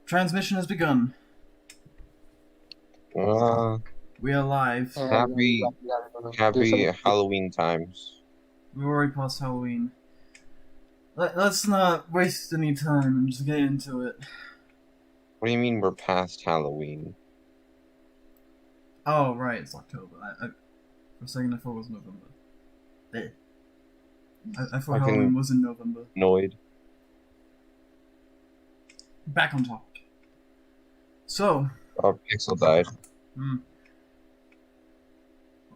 Transmission has begun. Uh, We are live. happy Halloween times. We're already past Halloween. Let's not waste any time and just get into it. What do you mean we're past Halloween? Oh, right, it's October. For a second I thought it was November. I thought Halloween was in November. Annoyed. Back on topic. So. Oh, Pixel died.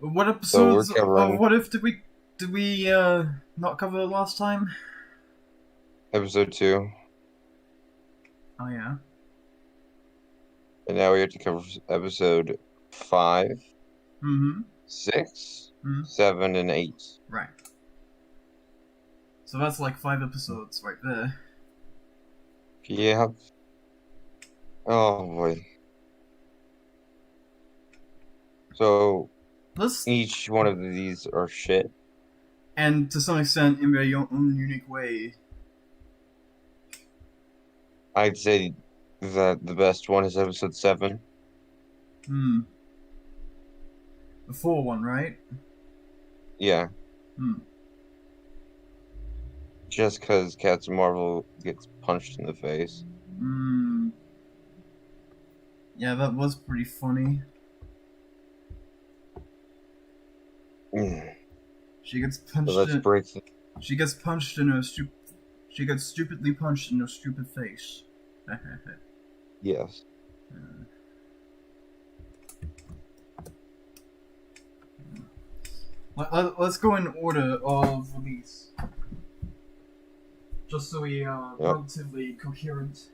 What episodes of What If did we not cover last time? Episode 2. Oh yeah. And now we have to cover episode 5, 6, 7, and 8. Right. So that's like 5 episodes right there. Yep. Oh boy. So each one of these are shit. And to some extent in their own unique way. I'd say that the best one is episode 7. The 4 one, right? Yeah. Just because Captain Marvel gets punched in the face. Yeah, that was pretty funny. She gets punched. So she gets punched in her She gets stupidly punched in her stupid face. Yes. Let's go in order of release, just so we are relatively coherent.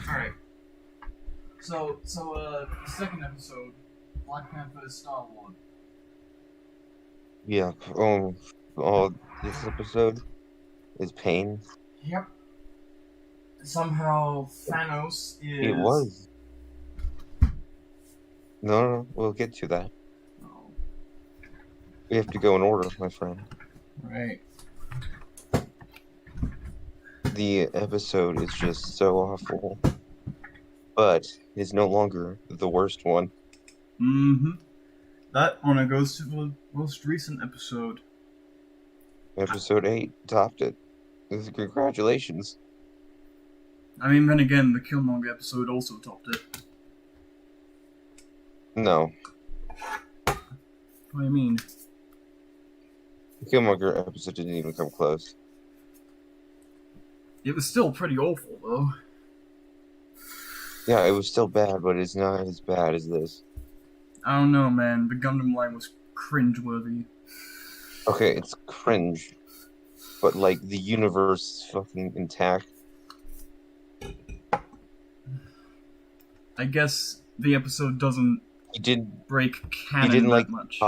Alright. So, the second episode, Black Panther is Star-Lord. Yeah, this episode is pain. Yep. Somehow Thanos is... It was. No, we'll get to that. Oh. We have to go in order, my friend. Right. The episode is just so awful. But it's no longer the worst one. That honor goes to the most recent episode. Episode 8 topped it. Congratulations. I mean, then again, the Killmonger episode also topped it. No. What do you mean? The Killmonger episode didn't even come close. It was still pretty awful, though. Yeah, it was still bad, but it's not as bad as this. I don't know, man. The Gundam line was cringeworthy. Okay, it's cringe. But, like, the universe is fucking intact. I guess the episode doesn't break canon that much.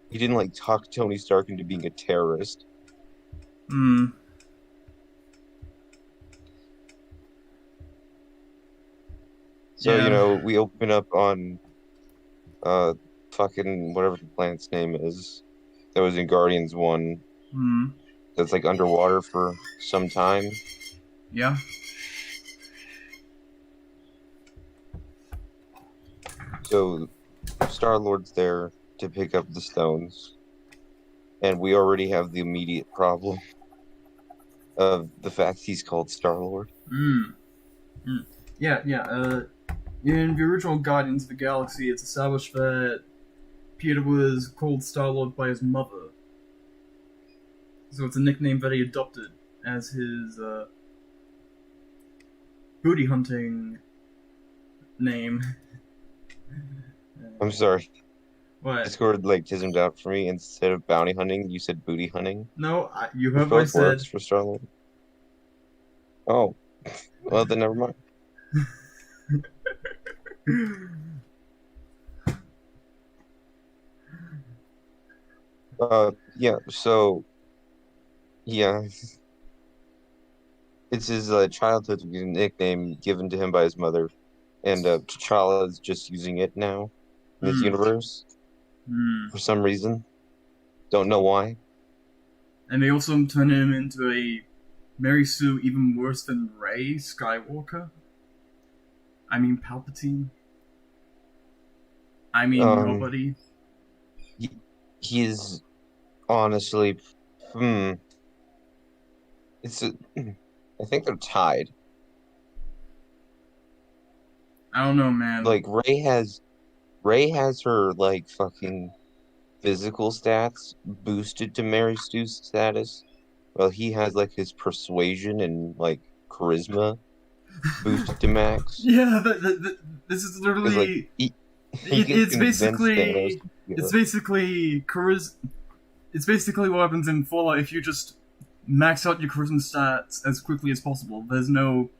He didn't, talk Tony Stark into being a terrorist. So, yeah. We open up on, fucking whatever the planet's name is. That was in Guardians 1. That's, underwater for some time. Yeah. So, Star-Lord's there to pick up the stones. And we already have the immediate problem of the fact he's called Star-Lord. Yeah. In the original Guardians of the Galaxy, it's established that Peter was called Star-Lord by his mother. So it's a nickname that he adopted as his booty hunting name. I'm sorry. What? Discord tismed out for me. Instead of bounty hunting, you said booty hunting. No, you heard what I said. Works for Star-Lord. Oh, well then never mind. It's his childhood nickname given to him by his mother, and T'Challa is just using it now in this universe for some reason. Don't know why. And they also turn him into a Mary Sue even worse than Rey Skywalker. I mean Palpatine. I mean nobody. He's honestly, it's I think they're tied. I don't know, man. Like Ray has her like fucking physical stats boosted to Mary Stu's status. Well, he has like his persuasion and like charisma boosted to max. Yeah, this is Because like literally. he can It's convince Thanos. basically. It's basically It's basically what happens in Fallout if you just max out your charisma stats as quickly as possible. There's no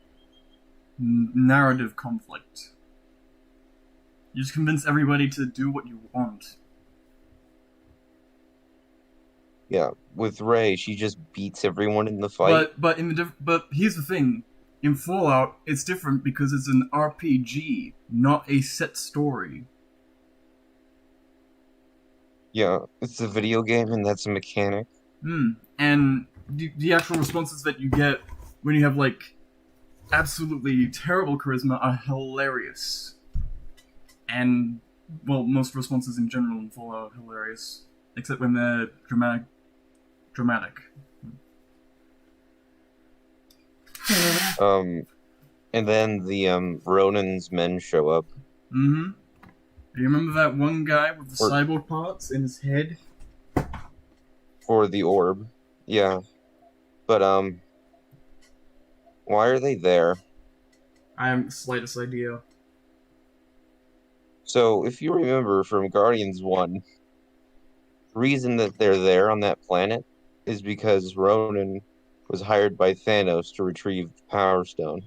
narrative conflict. You just convince everybody to do what you want. Yeah, with Ray, she just beats everyone in the fight. But here's the thing: in Fallout, it's different because it's an RPG, not a set story. Yeah, it's a video game, and that's a mechanic. And the actual responses that you get when you have like absolutely terrible charisma are hilarious. And well, most responses in general in Fallout are hilarious, except when they're dramatic. And then the Ronin's men show up. Do you remember that one guy with the cyborg parts in his head? For the orb. Yeah. But why are they there? I haven't the slightest idea. So, if you remember from Guardians 1, the reason that they're there on that planet is because Ronan was hired by Thanos to retrieve the Power Stone.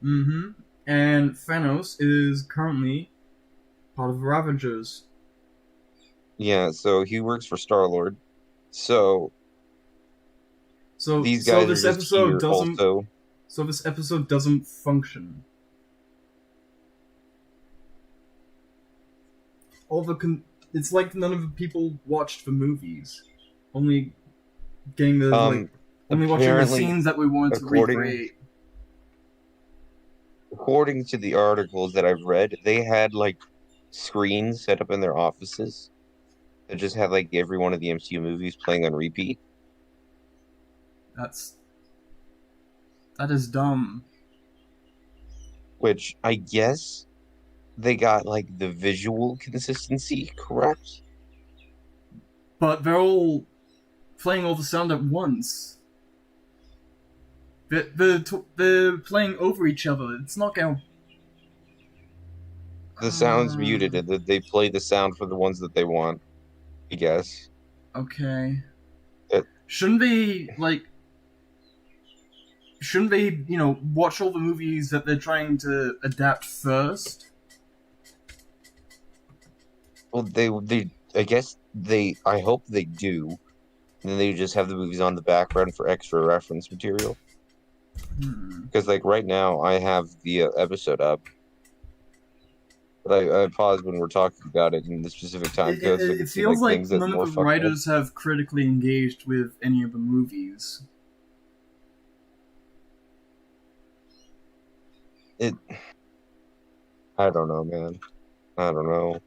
And Thanos is currently part of Ravagers. Yeah, so he works for Star-Lord. So these guys this are just episode here doesn't. also. So this episode doesn't function. It's like none of the people watched the movies. Only getting the only watching the scenes that we wanted to recreate. According to the articles that I've read, they had like screens set up in their offices that just had like every one of the MCU movies playing on repeat. That is dumb. Which I guess they got like the visual consistency correct. But they're all playing all the sound at once. They're playing over each other. It's not gonna. The sound's muted, and they play the sound for the ones that they want. I guess. Okay. Shouldn't they watch all the movies that they're trying to adapt first? Well, I hope they do. And then they just have the movies on the background for extra reference material. Because, like, right now, I have the episode up. But I paused when we're talking about it in the specific time code. It feels like none of the writers have critically engaged with any of the movies. I don't know, man. I don't know.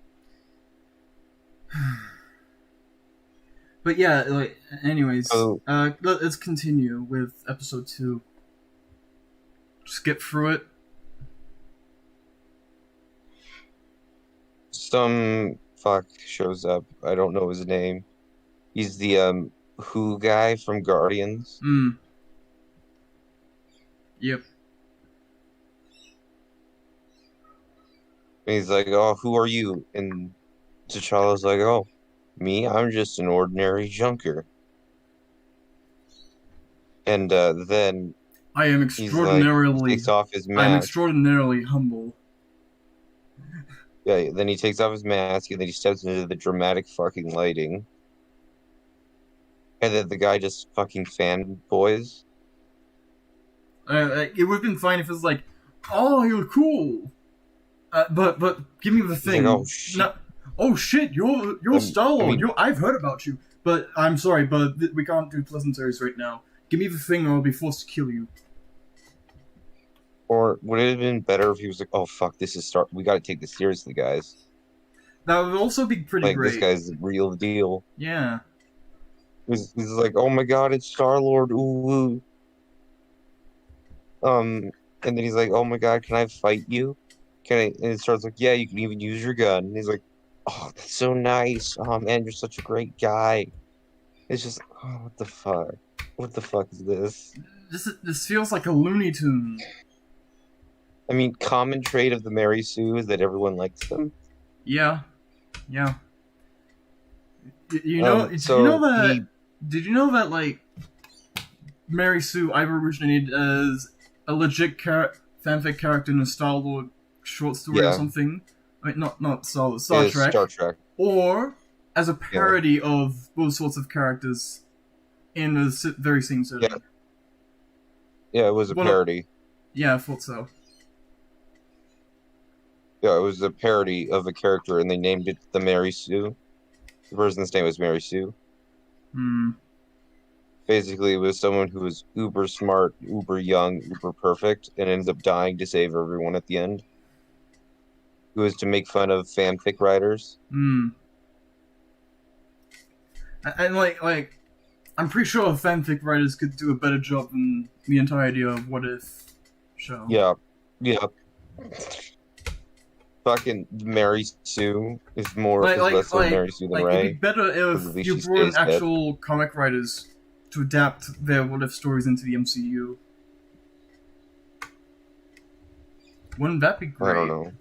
But yeah, anyways, let's continue with episode 2. Just get through it. Some fuck shows up. I don't know his name. He's the Who guy from Guardians. Yep. And he's like, "Oh, who are you?" And T'Challa's like, "Oh, me? I'm just an ordinary junker." And then I am extraordinarily. he takes off his mask. I'm extraordinarily humble. Yeah, then he takes off his mask, and then he steps into the dramatic fucking lighting. And then the guy just fucking fanboys. It would have been fine if it was like, "Oh, you're cool," but give me the thing. Like, oh shit! Oh shit! You're Star-Lord. I've heard about you. But I'm sorry, but we can't do pleasantries right now. Give me the thing or I'll be forced to kill you. Or would it have been better if he was like, "Oh fuck, this is Star. We got to take this seriously, guys. That would also be pretty Like this great. guy's the real deal." Yeah. He's like, "Oh my god, it's Star Lord." Ooh, and then he's like, "Oh my god, can I fight you? Can I?" And it starts like, "Yeah, you can even use your gun." And he's like, "Oh, that's so nice. Oh man, you're such a great guy." It's just, oh, what the fuck? What the fuck is this? This feels like a Looney Tune. I mean, common trait of the Mary Sue is that everyone likes them. Yeah. Yeah. You know? So Did you know that like Mary Sue either originated as a legit fanfic character in a Star Lord short story or something? I mean, not Star Lord, Star Trek. Star Trek. Or as a parody of those sorts of characters in a very same setting. Yeah, it was a parody. Yeah, I thought so. Yeah, it was a parody of a character, and they named it the Mary Sue. The person's name was Mary Sue. Basically, it was someone who was uber smart, uber young, uber perfect, and ends up dying to save everyone at the end. It was to make fun of fanfic writers. And like, I'm pretty sure fanfic writers could do a better job than the entirety of What If show. Yeah. Fucking Mary Sue is less of Mary Sue than Ray. It'd be better if you brought in actual comic writers to adapt their What If stories into the MCU. Wouldn't that be great? I don't know.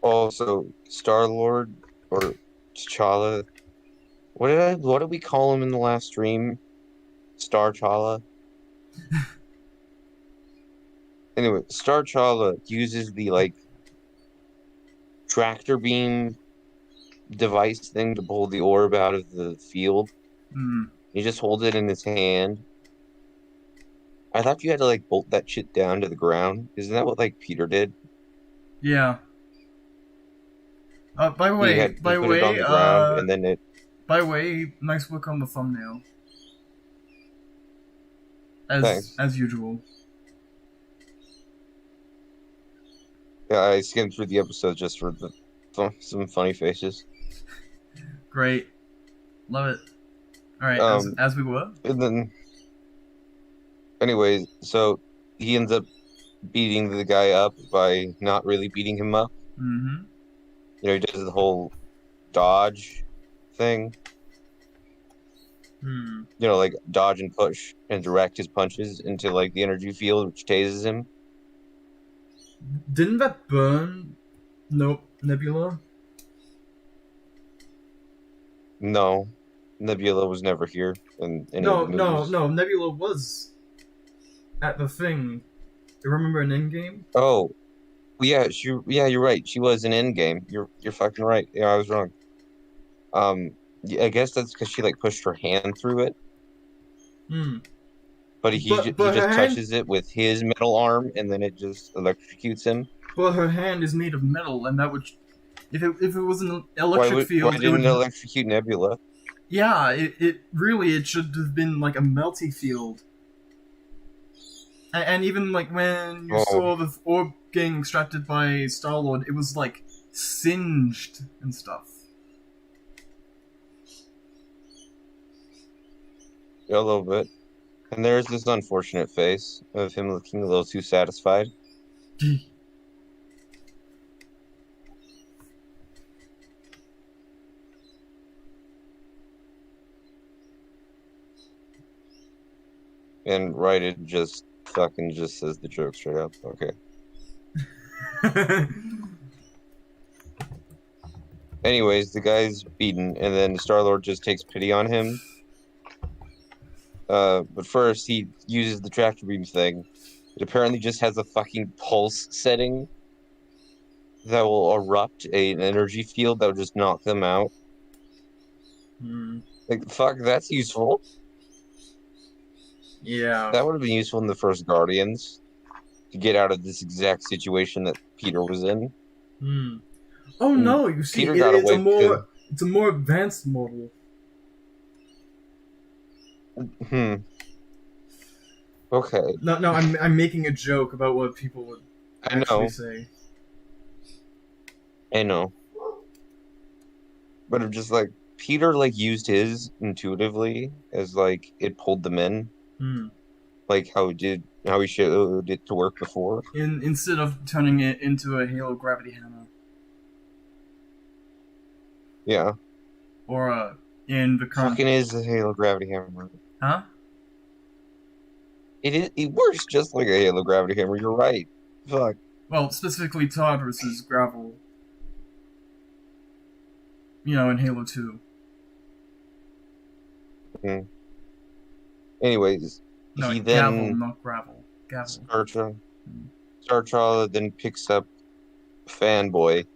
Also, Star-Lord or T'Challa. What did we call him in the last stream? Star-Chala? Anyway, Star-Chala uses the tractor beam device thing to pull the orb out of the field. He just holds it in his hand. I thought you had to bolt that shit down to the ground. Isn't that what Peter did? Yeah. By the way, and then it. By the way, nice work on the thumbnail. As usual. Yeah, I skimmed through the episode just for some funny faces. Great. Love it. Alright, as we were. And then, anyways, so he ends up beating the guy up by not really beating him up. Mm-hmm. He does the whole dodge thing. Dodge and push and direct his punches into the energy field, which tases him. Didn't that burn Nebula? No. Nebula was never here in any of the movies. No, Nebula was at the thing. You remember an Endgame? Oh. Yeah, you're right. She was in Endgame. You're fucking right. Yeah, I was wrong. I guess that's because she pushed her hand through it. But he just touches it with his metal arm, and then it just electrocutes him. But her hand is made of metal, and that would, if it was an electric field, why didn't it electrocute Nebula? Yeah, it should have been a melty field. And even when you saw the orb getting extracted by Star-Lord, it was singed and stuff. Yeah, a little bit. And there's this unfortunate face of him looking a little too satisfied. And it just fucking just says the joke straight up. Okay. Anyways, the guy's beaten, and then Star-Lord just takes pity on him. But first, he uses the tractor beam thing. It apparently just has a fucking pulse setting that will erupt an energy field that will just knock them out. Fuck, that's useful. Yeah. That would have been useful in the first Guardians to get out of this exact situation that Peter was in. Oh no, you see, it's a more advanced model. Hmm. Okay. No, I'm making a joke about what people would I actually know. say. I know. But I'm just like Peter like used his intuitively as like it pulled them in, Hmm. like how he showed it to work before. Instead of turning it into a Halo gravity hammer, Yeah. or in the current, Fucking is a Halo gravity hammer. huh? It works just like a Halo gravity hammer, you're right. Fuck. Well, specifically tar versus gravel. In Halo 2. Mm. Anyways, No, he gavel, then not gravel. Gavel. Startra Hmm. Startra then picks up Fanboy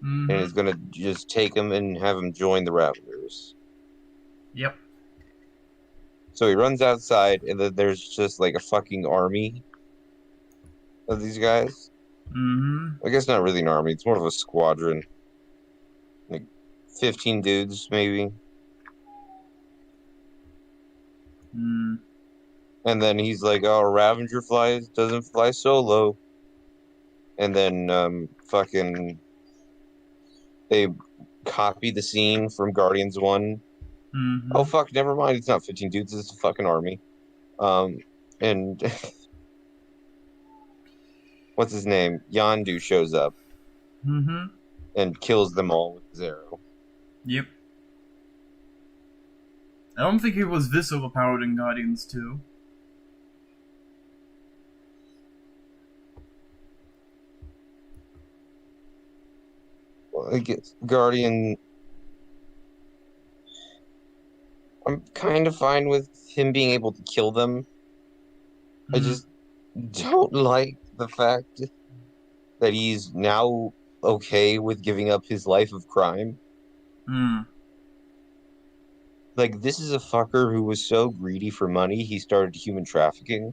and Mm-hmm. is gonna just take him and have him join the Ravagers. Yep. So he runs outside, and then there's just like a fucking army of these guys. Mm-hmm. I guess not really an army; it's more of a squadron, like 15 dudes maybe. Mm. And then he's like, "Oh, Ravager flies doesn't fly solo." And then fucking they copy the scene from Guardians One. Oh Mm-hmm. fuck, never mind. It's not 15 dudes. It's a fucking army. Um, and what's his name? Yondu shows up Mm-hmm. and kills them all with his arrow. Yep. I don't think he was this overpowered in Guardians 2. Well, I guess Guardian. I'm kind of fine with him being able to kill them. I Mm. just don't like the fact that he's now okay with giving up his life of crime. Mm. Like, this is a fucker who was so greedy for money, he started human trafficking.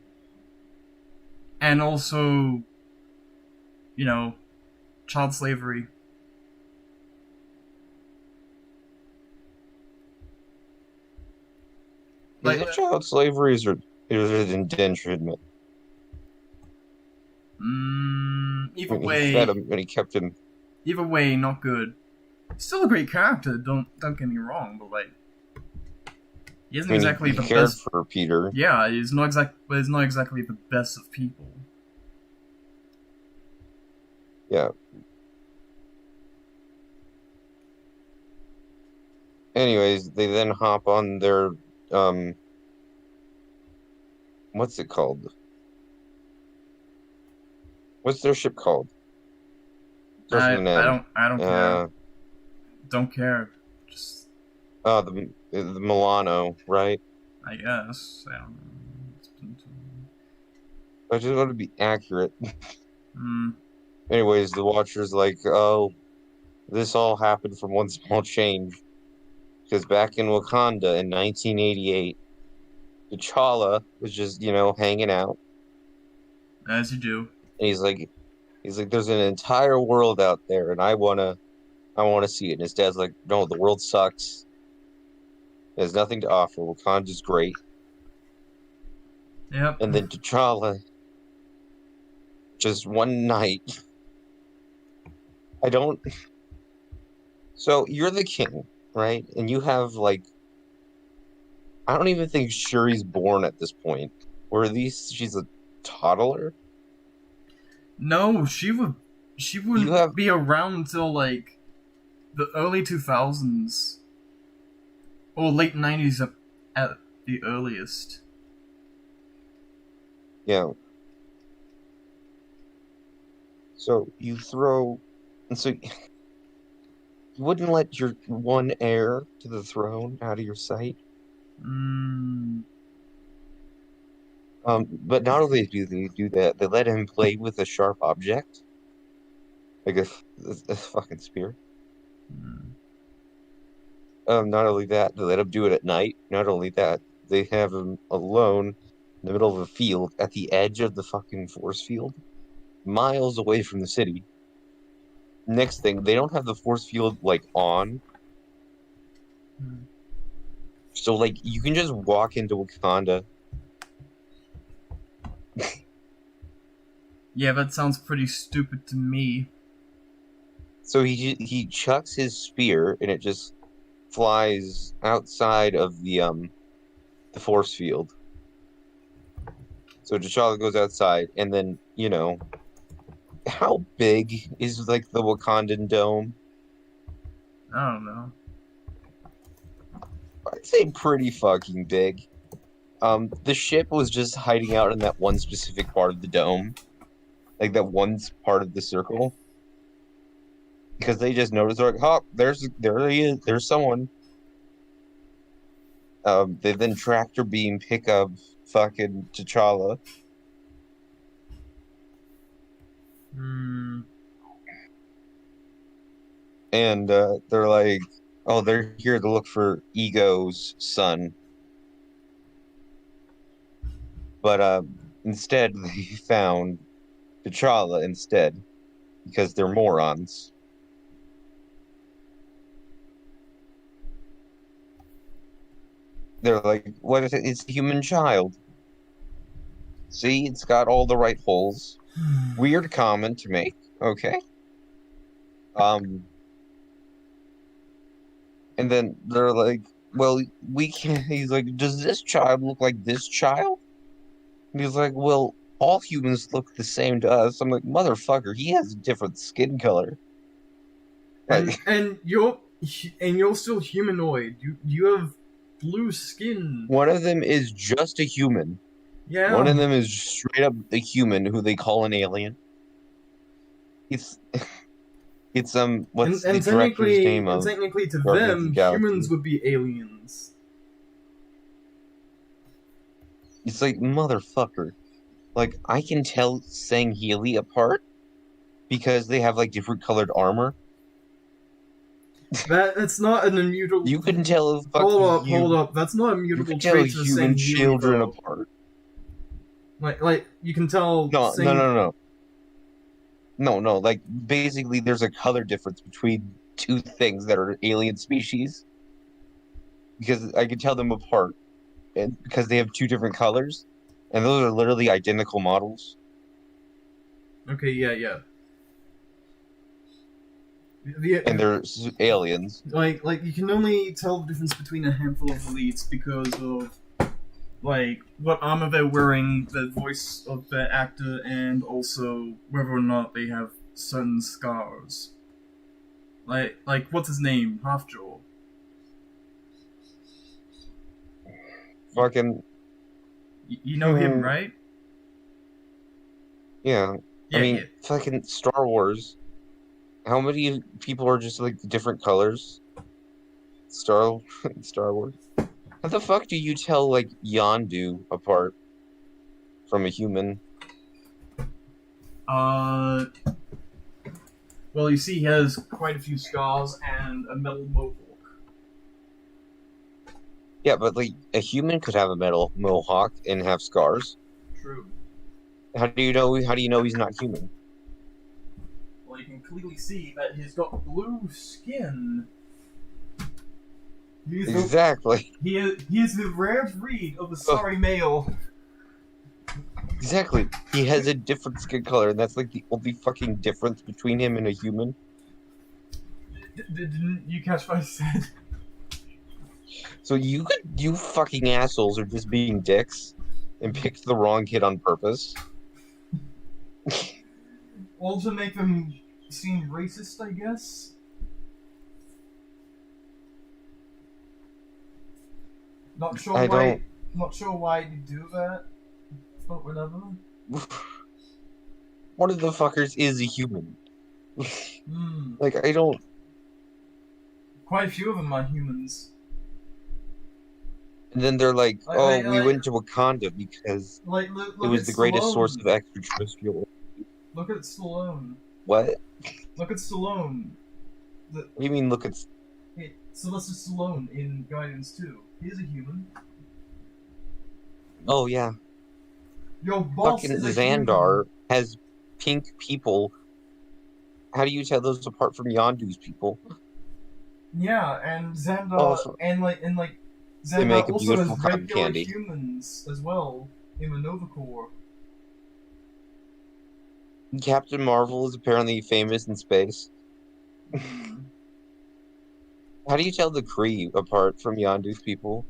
And also, you know, child slavery. Is Like, it child slavery or is it indenturement? either I mean, he fed way, him and he kept him. not good. Still a great character. Don't get me wrong, but like, he isn't I mean, exactly he the cared best. for Peter. Yeah, he's not exactly the best of people. Yeah. Anyways, they then hop on their um, what's it called? What's their ship called? Starts with an M. I don't care. Uh, Don't care. Just oh, the Milano, right? I guess. I don't know. I just want to be accurate. Mm, Anyways, the Watcher's like, oh, this all happened from one small change. Because back in Wakanda in 1988, T'Challa was just, hanging out. as you do. And he's like, there's an entire world out there, and I wanna see it. And his dad's like, no, the world sucks. There's nothing to offer. Wakanda's great. Yep. And then T'Challa, just one night, I don't. So you're the king, right? And you have like, I don't even think Shuri's born at this point, or at least she's a toddler. No, she You wouldn't have, be around until like the early 2000s or late 90s at the earliest. yeah. So you throw, and so you wouldn't let your one heir to the throne out of your sight. Mm, But not only do they do that, they let him play with a sharp object, like a fucking spear. mm. Not only that, they let him do it at night. Not only that, they have him alone in the middle of a field at the edge of the fucking force field, miles away from the city. Next thing, they don't have the force field like on. Mm. So, like, you can just walk into Wakanda. Yeah, that sounds pretty stupid to me. So he chucks his spear, and it just flies outside of the force field. So T'Challa goes outside, and then, how big is like the Wakandan dome? I don't know. I'd say pretty fucking big. The ship was just hiding out in that one specific part of the dome, like that one part of the circle, because they just noticed, they're like, "Oh, there he is. There's someone." They then tractor beam pick up fucking T'Challa, Hmm. and they're like, "Oh, they're here to look for Ego's son," but instead they found T'Challa instead because they're morons. They're like, "What is it? It's a human child. See, it's got all the right holes." Weird comment to make, okay? Um, and then they're like, "Well, we can't." He's like, "Does this child look like this child?" And he's like, "Well, all humans look the same to us." I'm like, "Motherfucker, he has a different skin color." And Like, and you're and you're still humanoid. You have blue skin. one of them is just a human. One of Yeah. them is straight up a human who they call an alien. It's it's And what's the and director's technically name and of technically to Guardians of the them, humans Galaxy? would be aliens. It's like, motherfucker. Like, I can tell Healy apart because they have like different colored armor. That's not an immutable. You couldn't tell if Hold up. That's not a you mutable could tell trait to human saying Healy children though. apart. Like you can tell No, no, saying no, no. No, no, like basically there's a color difference between two things that are alien species because I can tell them apart and because they have two different colors and those are literally identical models okay, yeah. The, and they're aliens. like you can only tell the difference between a handful of elites because of like what armor they're wearing, the voice of the actor, and also whether or not they have certain scars. Like what's his name? Halfjaw. Fucking You know him, hmm, right? yeah. I Yeah, yeah. mean, fucking Star Wars. How many people are just like different colors? Star Star Wars. How the fuck do you tell like Yondu apart from a human? Uh, well, you see, he has quite a few scars and a metal mohawk. Yeah, but like a human could have a metal mohawk and have scars. True. How do you know? How do you know he's not human? Well, you can clearly see that he's got blue skin. He's the, Exactly. he is the rare breed of the Oh, sorry male. exactly. He has a different skin color, and that's like the only fucking difference between him and a human. Didn't you catch what I said? So you fucking assholes are just being dicks and picked the wrong kid on purpose. All to make them seem racist, I guess. Not sure I why. don't. Not sure why you do that. But whatever. One of the fuckers is a human. Hmm. Like I don't. Quite a few of them are humans. And then they're like, Like, "Oh, like, we like, went to Wakanda because it look at was the greatest source Stallone. of extraterrestrial." Look at Stallone. What? Look at Stallone. What do you mean? Look at. Hey, Sylvester Stallone in Guardians 2. He's a human. Oh yeah, Your boss fucking is a human. Xandar has pink people. How do you tell those apart from Yondu's people? Yeah, and Oh, Xandar, and like They make a also has beautiful cotton regular candy. humans as well in the Nova Corps. Captain Marvel is apparently famous in space. Hmm. How do you tell the Kree apart from Yondu's people?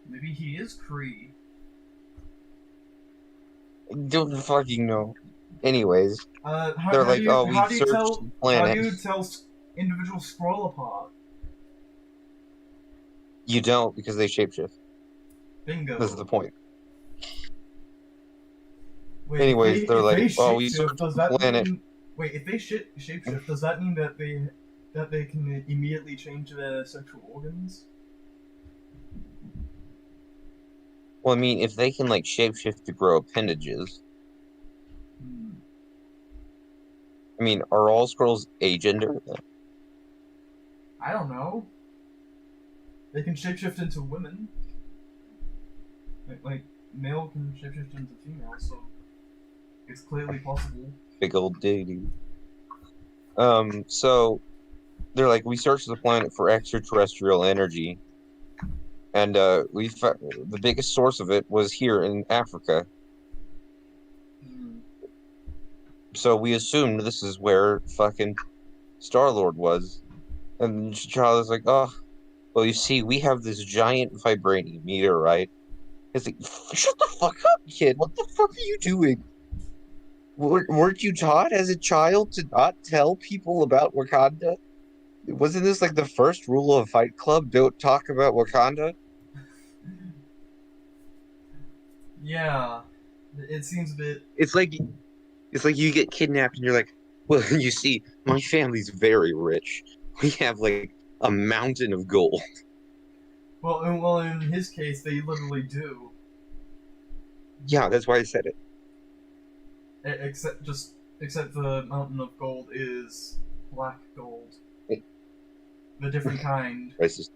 Maybe he is Kree. Don't fucking know. Anyways, they're How like, do you oh, we've searched the planet. tell individual scroll apart? You don't because they shapeshift. This is the Bingo. point. Wait, Anyways, they're if they like, oh, we shapeshift, searched does the that planet. mean? Wait, if they shapeshift, does that mean that they can immediately change their sexual organs? Well, I mean, if they can like shapeshift to grow appendages, Hmm. I mean, are all scrolls agender? I don't know. They can shapeshift into women. Like male can shapeshift into female, so it's clearly possible. Big old dude. So they're like, we searched the planet for extraterrestrial energy, and the biggest source of it was here in Africa. Hmm. So we assumed this is where fucking Star-Lord was. And Charlie's like, oh, well, you see, we have this giant vibranium meter, right? It's like, shut the fuck up, kid. What the fuck are you doing? Weren't you taught as a child to not tell people about Wakanda? Wasn't this like the first rule of Fight Club? Don't talk about Wakanda? Yeah, it seems a bit. It's like you get kidnapped and you're like, well, you see, my family's very rich. We have like a mountain of gold. Well, in his case, they literally do. Yeah, that's why I said it. Except the mountain of gold is black gold, It- the different kind. It's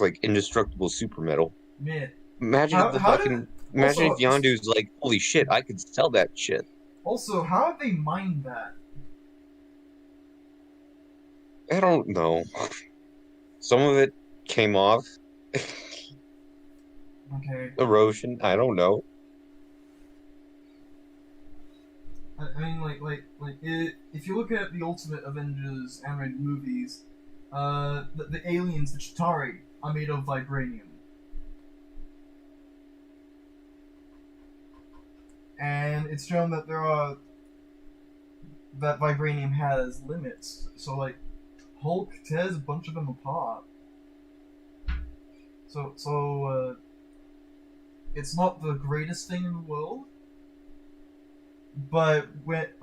like indestructible super metal. Meh. Imagine if How did imagine if Yondu's like, holy shit, I could sell that shit. also how did they mine that? I don't know. Some of it came off. Okay, Erosion, I don't know. I mean if you look at the Ultimate Avengers animated movies, the aliens, the Chitauri, are made of vibranium. And it's shown that that vibranium has limits. So like Hulk tears a bunch of them apart. So it's not the greatest thing in the world. But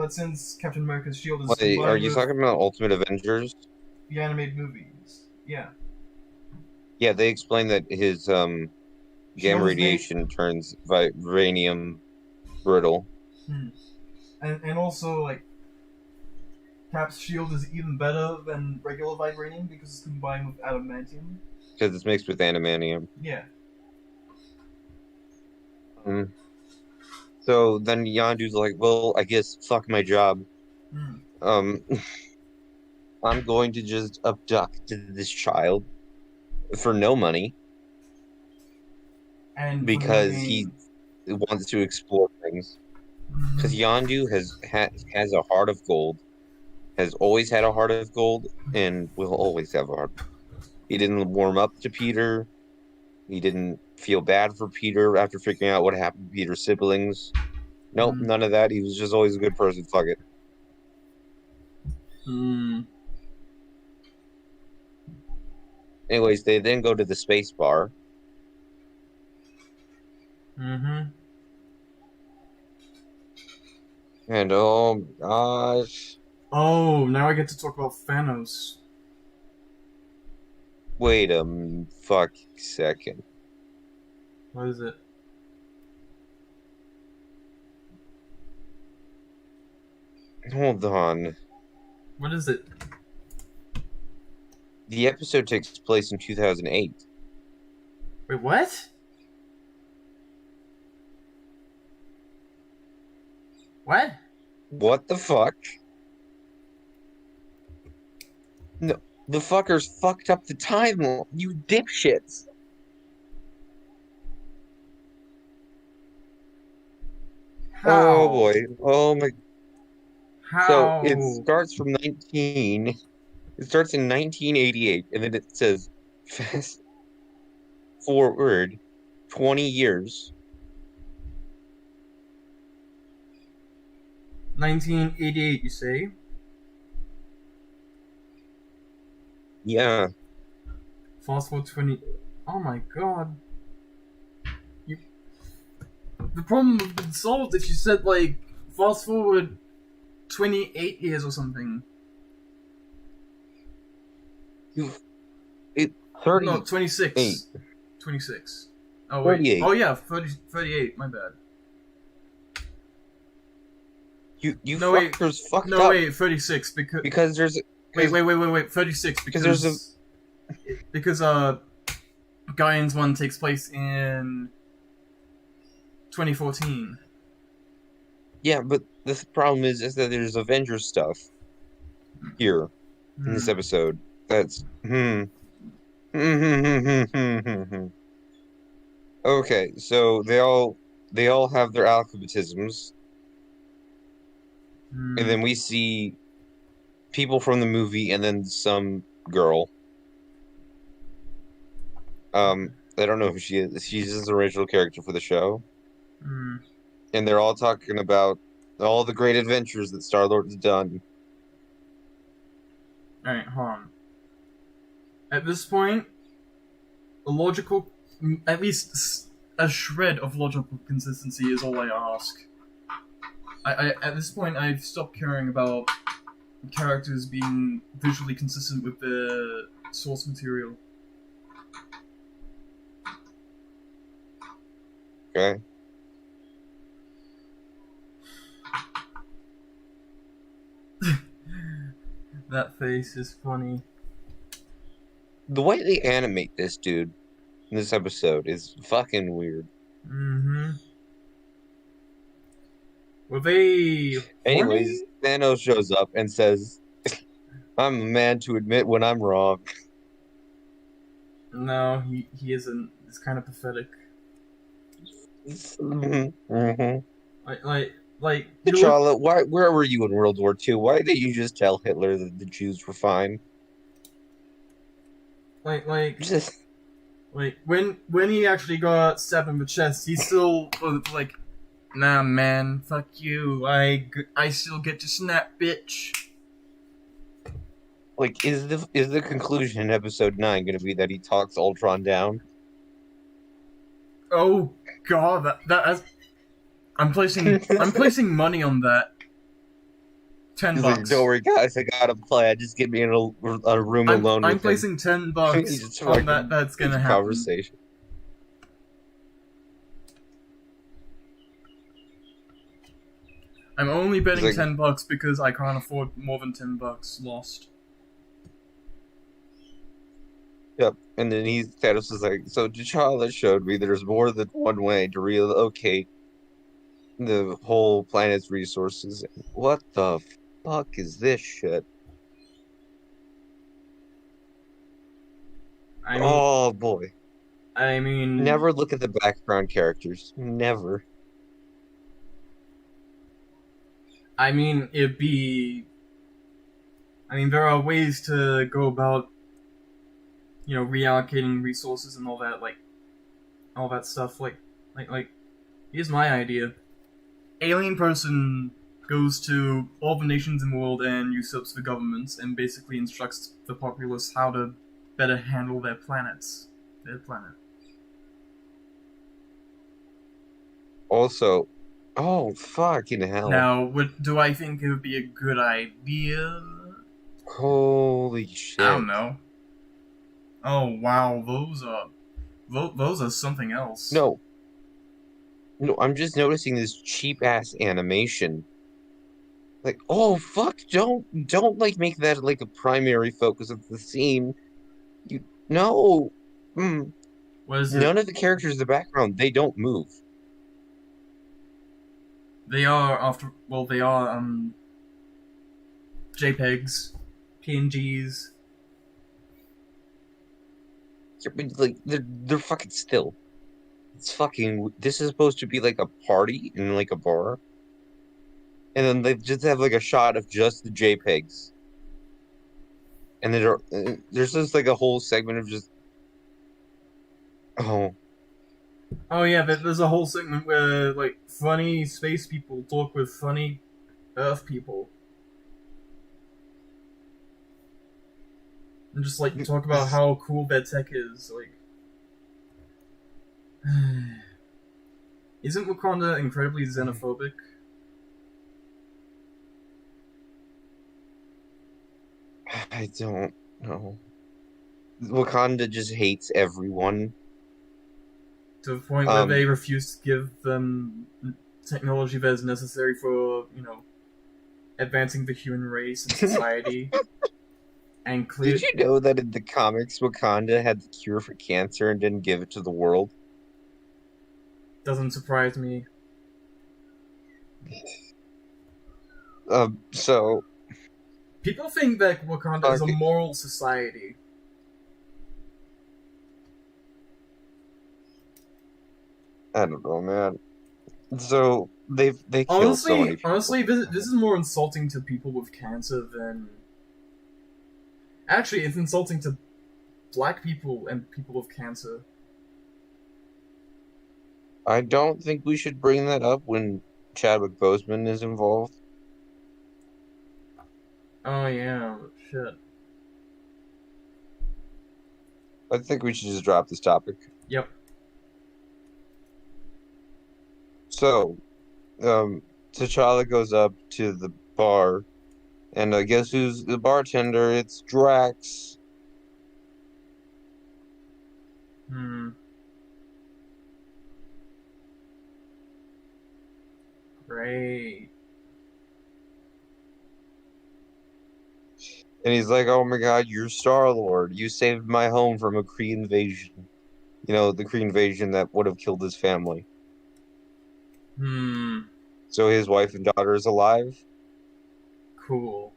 since Captain America's shield is Wait, are combined you with talking about Ultimate Avengers? the animated movies, yeah, Yeah, they explained that his gamma shield is made. radiation turns vibranium brittle. And also like Cap's shield is even better than regular vibranium because it's combined with adamantium. Because it's mixed with animanium. Yeah. So then Yondu's like, well, I guess fuck my job. Hmm. Um, I'm going to just abduct this child for no money And for no because he gain. wants to explore things. Because Yondu has a heart of gold, has always had a heart of gold, and will always have a heart. He didn't warm up to Peter. He didn't feel bad for Peter after figuring out what happened to Peter's siblings. Nope, Hmm. none of that. He was just always a good person. Fuck it. Hmm. Anyways, they then go to the space bar. Mm-hmm. And oh gosh. Oh, now I get to talk about Thanos. Wait a fuck second. What is it? Hold on. What is it? The episode takes place in 2008. Wait, what? What? What the fuck? No, the fuckers fucked up the timeline. You dipshits. Oh How? boy. Oh my. So it How? starts from 19. It starts in 1988, and then it says fast forward 20 years. 1988, you say? Yeah. Fast forward 20. Oh my god. You... The problem would have been solved if you said, like, fast forward 28 years or something. You it No, 38. 26. 26. Oh, wait. 38. Oh, yeah, 38. My bad. You No, wait. fuckers fucked No, up wait, 36. because there's Wait. 36 because there's a because Guardians 1 takes place in 2014. yeah, but the problem is that there's Avengers stuff here in this episode. That's Okay, so they all have their alphabetisms, and then we see people from the movie and then some girl. I don't know who she is. She's just an original character for the show. And they're all talking about all the great adventures that Star-Lord's done. Alright, hold on. At this point, a logical, at least a shred of logical consistency is all I ask. At this point, I've stopped caring about characters being visually consistent with the source material. Okay. That face is funny. The way they animate this dude in this episode is fucking weird. Were they Anyways, horny? Thanos shows up and says, I'm a man to admit when I'm wrong. No, he isn't. It's kind of pathetic. Like T'Challa, where were you in World War II? Why didn't you just tell Hitler that the Jews were fine? Just when he actually got stabbed in the chest, he still was like, nah, man, fuck you. I still get to snap, bitch. Like, is the conclusion in episode 9 going to be that he talks Ultron down? Oh god, I'm placing money on that. $10. Like, don't worry, guys, I got a plan. Just get me in a room alone with I'm placing $10 on that. That's gonna happen. Conversation. I'm only betting $10 because I can't afford more than $10 lost. Yep, and then Thanos is like, so T'Challa showed me there's more than one way to relocate the whole planet's resources. What the fuck is this shit? Oh boy. I mean, never look at the background characters. Never. I mean, there are ways to go about, reallocating resources and all that, all that stuff. Here's my idea. Alien person goes to all the nations in the world and usurps the governments and basically instructs the populace how to better handle their planet. Also, oh, fucking hell. Now, do I think it would be a good idea? Holy shit. I don't know. Oh, wow, those are something else. No, I'm just noticing this cheap-ass animation. Like, oh, fuck, don't, make that, a primary focus of the scene. No. What is it? None of the characters in the background, they don't move. They are, JPEGs, PNGs. Like they're fucking still. It's fucking. This is supposed to be like a party in like a bar, and then they just have like a shot of just the JPEGs, and there's just like a whole segment of just oh Oh yeah, there's a whole segment where like funny space people talk with funny Earth people, and just like talk about how cool their tech is. Like, isn't Wakanda incredibly xenophobic? I don't know. Wakanda just hates everyone. To the point where they refuse to give them technology that is necessary for, advancing the human race and society. And Did you know that in the comics, Wakanda had the cure for cancer and didn't give it to the world? Doesn't surprise me. So people think that Wakanda is a moral society. I don't know, man. So they kill so many people. Honestly, this is more insulting to people with cancer than. Actually, it's insulting to black people and people with cancer. I don't think we should bring that up when Chadwick Boseman is involved. Oh yeah, shit. I think we should just drop this topic. Yep. So, T'Challa goes up to the bar, and I guess who's the bartender? It's Drax. Great. And he's like, "Oh my God, you're Star-Lord. You saved my home from a Kree invasion. You know, the Kree invasion that would have killed his family." So his wife and daughter is alive. Cool.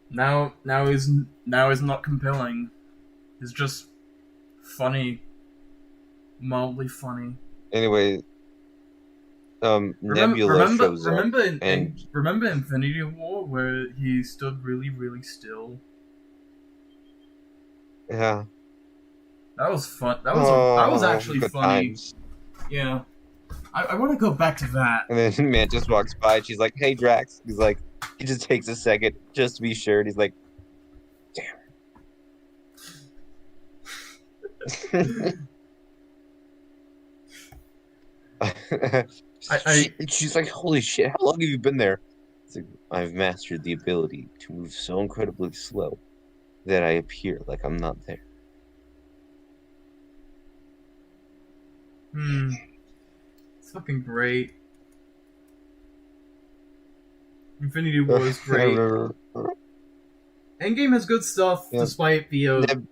Now is not compelling. It's just funny, mildly funny. Anyway, Nebula shows up. Remember Infinity War where he stood really, really still? Yeah. That was fun. That was actually funny. Times. Yeah. I want to go back to that. And then Mantis walks by and she's like, "Hey, Drax." He's like, he just takes a second just to be sure. And he's like, "Damn." She's like, "Holy shit, how long have you been there?" It's like, "I've mastered the ability to move so incredibly slow that I appear like I'm not there." It's fucking great. Infinity War is great. Endgame has good stuff despite the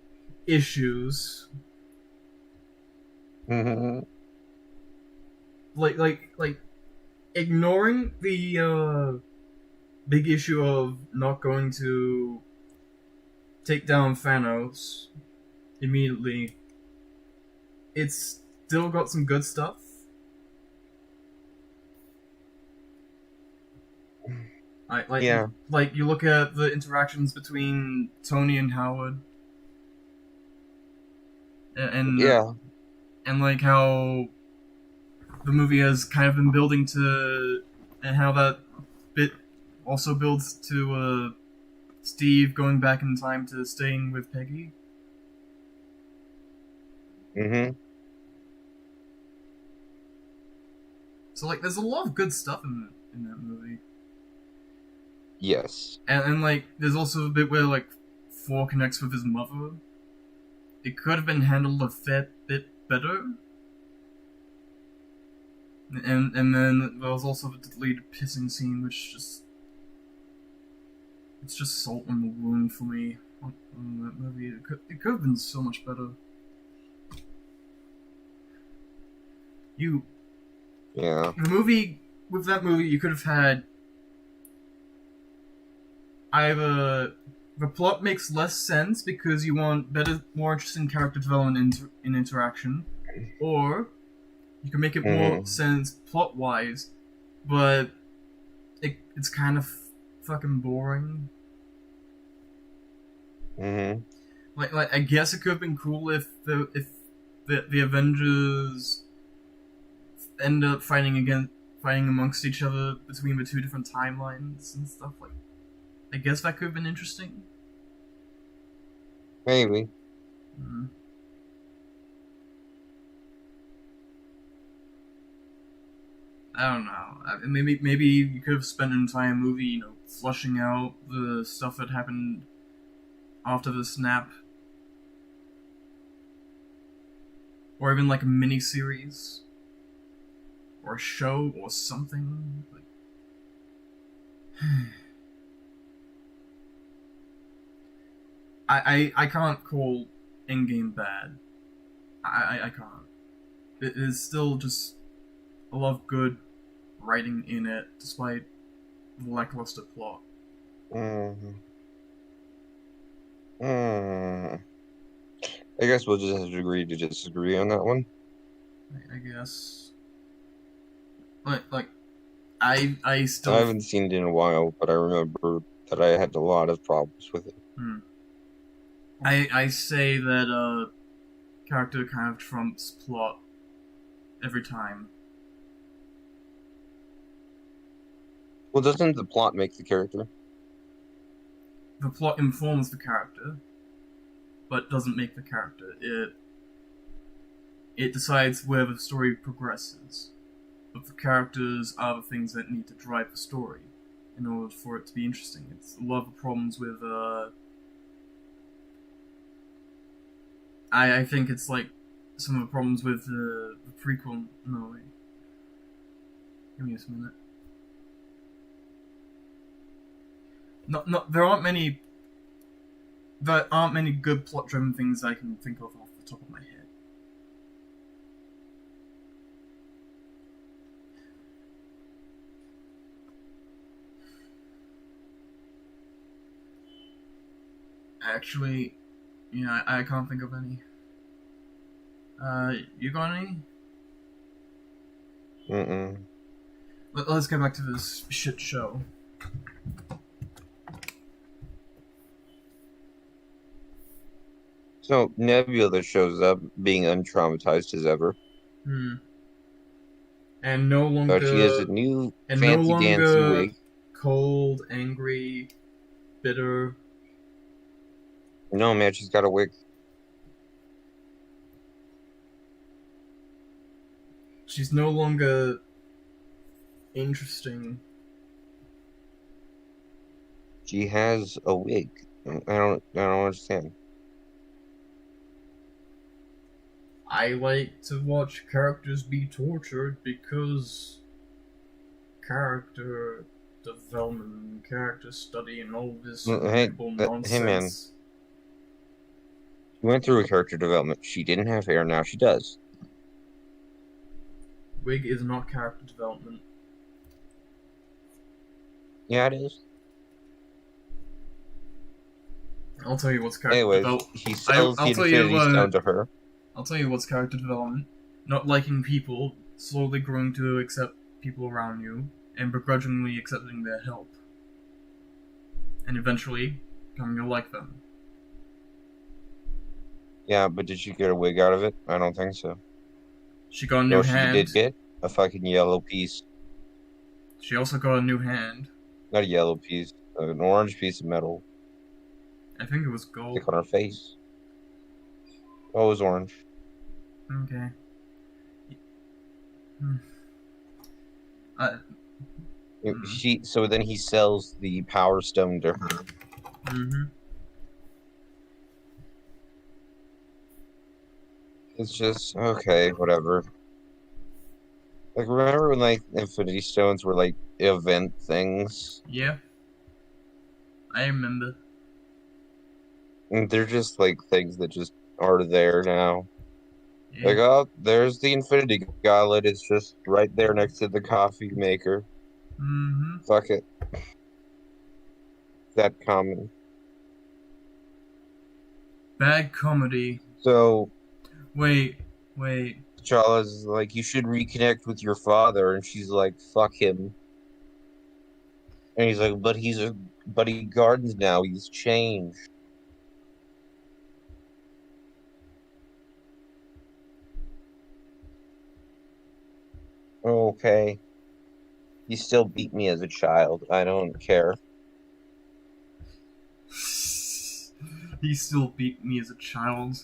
issues. Like ignoring the big issue of not going to take down Thanos immediately. It's still got some good stuff. Like you look at the interactions between Tony and Howard, and like how the movie has kind of been building to, and how that bit also builds to Steve going back in time to staying with Peggy. So like, there's a lot of good stuff in that movie. Yes. And like, there's also a bit where like Thor connects with his mother. It could have been handled a fair bit better. And then there was also the deleted pissing scene, which it's just salt on the wound for me on that movie. It could have been so much better. The movie, with that movie, you could have had either the plot makes less sense because you want better, more interesting character development in interaction, or you can make it more Mm-hmm. sense plot wise, but it's kind of fucking boring. Mm-hmm. Like I guess it could have been cool if the Avengers end up fighting amongst each other between the two different timelines and stuff. Like, I guess that could have been interesting. Maybe. Mm. I don't know. Maybe you could have spent an entire movie, flushing out the stuff that happened after the snap, or even like a mini series, or a show, or something. Like, I can't call Endgame bad. I can't. It is still just a lot of good writing in it, despite the lackluster plot. Mm-hmm. Mm. I guess we'll just have to agree to disagree on that one. I guess. Like I I still. haven't seen it in a while, but I remember that I had a lot of problems with it. Hmm. I say that character kind of trumps plot every time. Well, doesn't the plot make the character? The plot informs the character, but doesn't make the character. It decides where the story progresses. But the characters are the things that need to drive the story in order for it to be interesting. It's a lot of the problems with I think it's like some of the problems with the prequel. No, wait. Give me just a minute. There aren't many. There aren't many good plot-driven things I can think of off the top of my head. Actually, yeah, I can't think of any. You got any? Mm-mm. Let's get back to this shit show. So Nebula shows up being untraumatized as ever, Hmm. And no but she has longer a new and no fancy dancy longer wig. cold, angry, bitter. No, man, she's got a wig. She's no longer interesting. She has a wig. I don't understand. I like to watch characters be tortured because character development, character study, and all this Hey, predictable hey, man. nonsense. She went through a character development. She didn't have hair, now she does. Wig is not character development. Yeah, it is. I'll tell you what's character Anyways, development. he sells the I'll tell you Infinity Stone to her. I'll tell you what's character development. Not liking people, slowly growing to accept people around you, and begrudgingly accepting their help. And eventually, coming to like them. Yeah, but did she get a wig out of it? I don't think so. She got a new No, she did hand. get a fucking yellow piece. She also got a new hand. Not a yellow piece, an orange piece of metal. I think it was gold. Stick on her face. Oh, it was orange. Okay. Hmm. Uh, So then he sells the Power Stone to her. mm-hmm. It's just okay, whatever. Like, remember when like Infinity Stones were like event things? Yeah. I remember. And they're just like things that just are there now. Yeah. Like, oh, there's the Infinity Gauntlet. It's just right there next to the coffee maker. Mm-hmm. Fuck it. That common. Bad comedy. So Wait. T'Challa's like, you should reconnect with your father, and she's like, fuck him. And he's like, but he's a but he gardens now. He's changed. Okay. You still beat me as a child. I don't care. He still beat me as a child.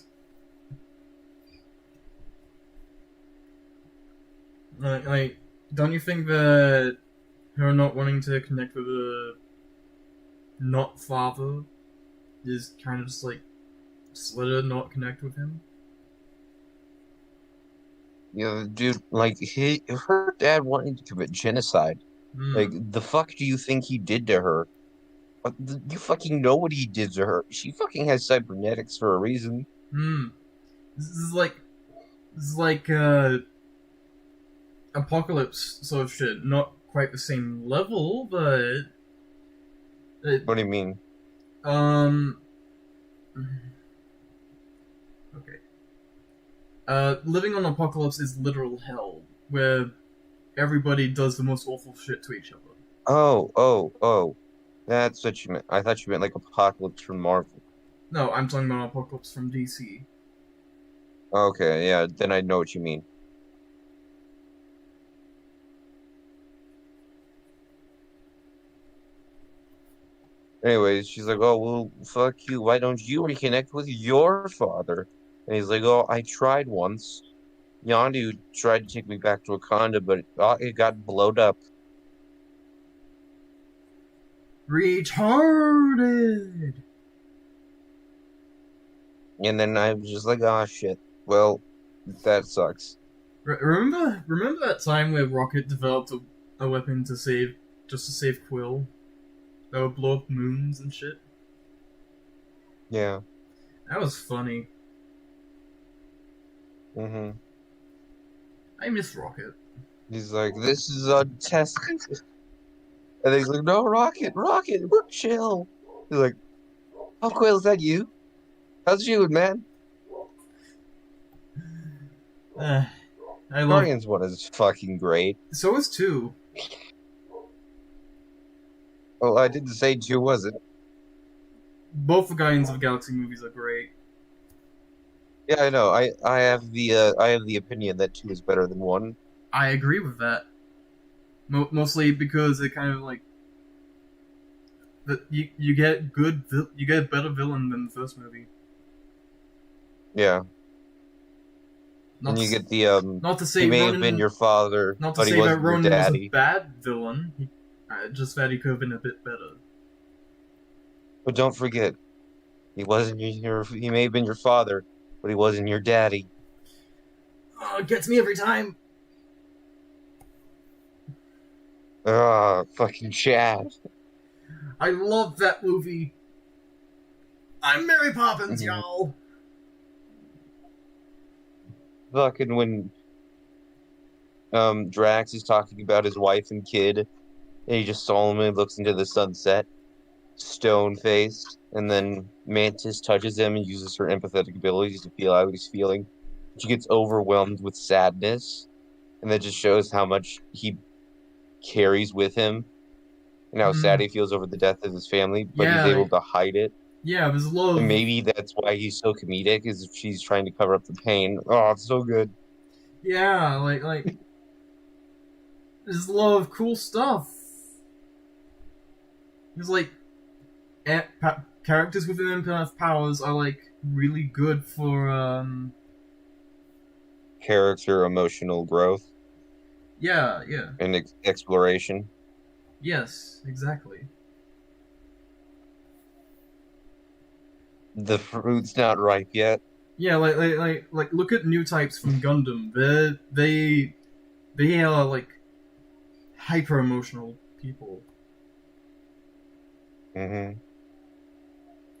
Like, don't you think that her not wanting to connect with a not father is kind of just like let her not connect with him? You know, dude, like her dad wanted to commit genocide. Like, Hmm. the fuck do you think he did to her? You fucking know what he did to her. She fucking has cybernetics for a reason. Hmm. This is like apocalypse sort of shit. Not quite the same level, but it, What do you mean? um. Okay. Living on Apocalypse is literal hell, where everybody does the most awful shit to each other. Oh. That's what you meant. I thought you meant like Apocalypse from Marvel. No, I'm talking about Apocalypse from DC. Okay, yeah, then I know what you mean. Anyways, she's like, oh, well, fuck you. Why don't you reconnect with your father? And he's like, oh, I tried once. Yondu tried to take me back to Wakanda, but it got blowed up. Retarded! And then I was just like, oh, shit. Well, that sucks. Remember that time where Rocket developed a weapon to save, just to save Quill? That would blow up moons and shit? Yeah. That was funny. Mm-hmm. I miss Rocket. He's like, this is a test. And he's like, no, Rocket, we're chill. He's like, oh, Quill, is that you? How's you, man? Uh, I love. Guardians 1 is fucking great. So is 2. Well, I didn't say 2 wasn't. Both the Guardians of the Galaxy movies are great. Yeah, I know. I have the opinion that 2 is better than 1. I agree with that. Mostly because it kind of like you get you get a better villain than the first movie. Yeah. Not And you to, get the not to he say may Ronan, have been your father, not to but he say that wasn't your Ronan was a daddy. bad villain. Just that he could have been a bit better. But don't forget, he wasn't he may have been your father, but he wasn't your daddy. Oh, it gets me every time. Ah, fucking Chad. I love that movie. I'm Mary Poppins, Mhm. y'all. Fucking when Drax is talking about his wife and kid, and he just solemnly looks into the sunset, stone faced, and then Mantis touches him and uses her empathetic abilities to feel out what he's feeling. She gets overwhelmed with sadness, and that just shows how much he carries with him and how sad Mm, he feels over the death of his family, but he's yeah, able to hide it. yeah. There's a lot And of maybe that's why he's so comedic, is she's trying to cover up the pain. Oh, it's so good. yeah, there's a lot of cool stuff. There's like characters with empath powers are like really good for Character emotional growth yeah. and exploration. Yes, exactly. The fruit's not ripe yet. Yeah, like look at new types from Gundam. They are like hyper emotional people. Hmm.